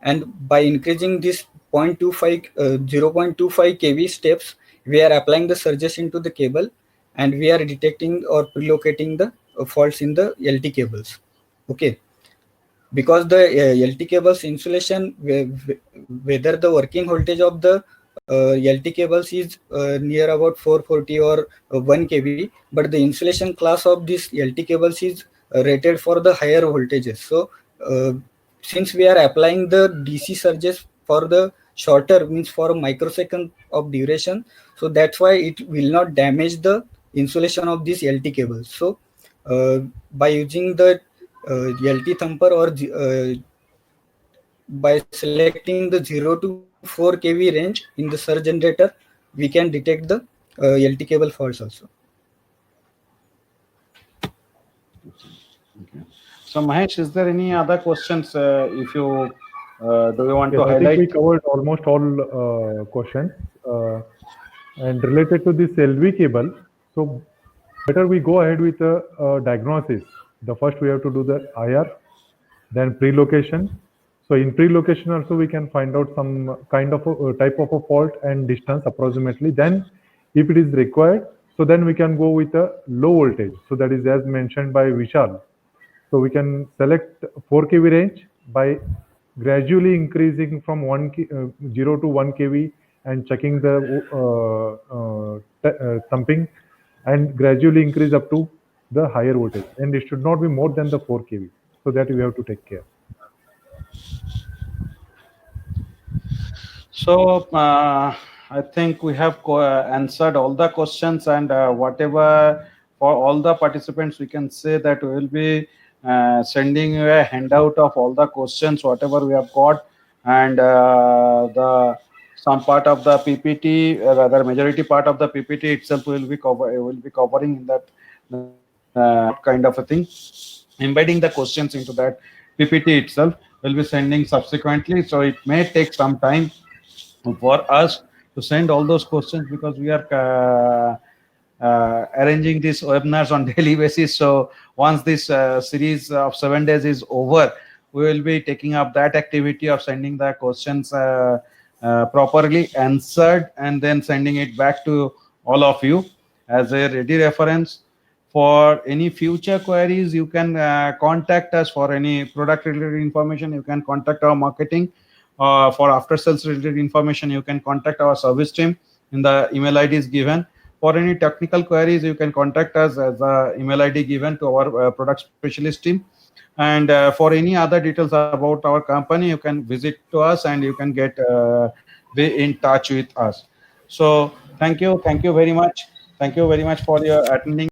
and by increasing this 0.25 kV steps, we are applying the surges into the cable, and we are detecting or pre-locating the faults in the LT cables. Okay, because the LT cables insulation, whether the working voltage of the LT cables is near about 440 or 1 kV, but the insulation class of this LT cables is rated for the higher voltages. So since we are applying the DC surges for the shorter, means for a microsecond of duration, so that's why it will not damage the insulation of these LT cables. So by using the LT thumper or by selecting the 0 to 4 kV range in the surge generator, we can detect the LT cable faults also. So Mahesh, is there any other questions? If you do you want Yes, to I think we highlight? covered almost all questions. And related to this LV cable, so better we go ahead with a diagnosis. The first we have to do the IR, then pre-location. So in pre-location also we can find out some kind of a type of a fault and distance approximately. Then if it is required, so then we can go with a low voltage. So that is as mentioned by Vishal. So we can select 4 kV range by gradually increasing from 0 to 1 kV and checking the thumping, and gradually increase up to the higher voltage, and it should not be more than the 4 kV, so that we have to take care. So I think we have answered all the questions, and whatever for all the participants, we can say that we will be sending you a handout of all the questions whatever we have got, and the some part of the PPT, rather majority part of the PPT itself will be covering in that kind of a thing, embedding the questions into that PPT itself. Will be sending subsequently, so it may take some time for us to send all those questions, because we are arranging these webinars on daily basis. So once this series of 7 days is over, we will be taking up that activity of sending the questions properly answered, and then sending it back to all of you as a ready reference. For any future queries, you can contact us. For any product related information, you can contact our marketing. For after sales related information, you can contact our service team, in the email ID is given. For any technical queries, you can contact us as the email ID given to our product specialist team. And for any other details about our company, you can visit to us, and you can get be in touch with us. So thank you very much for your attending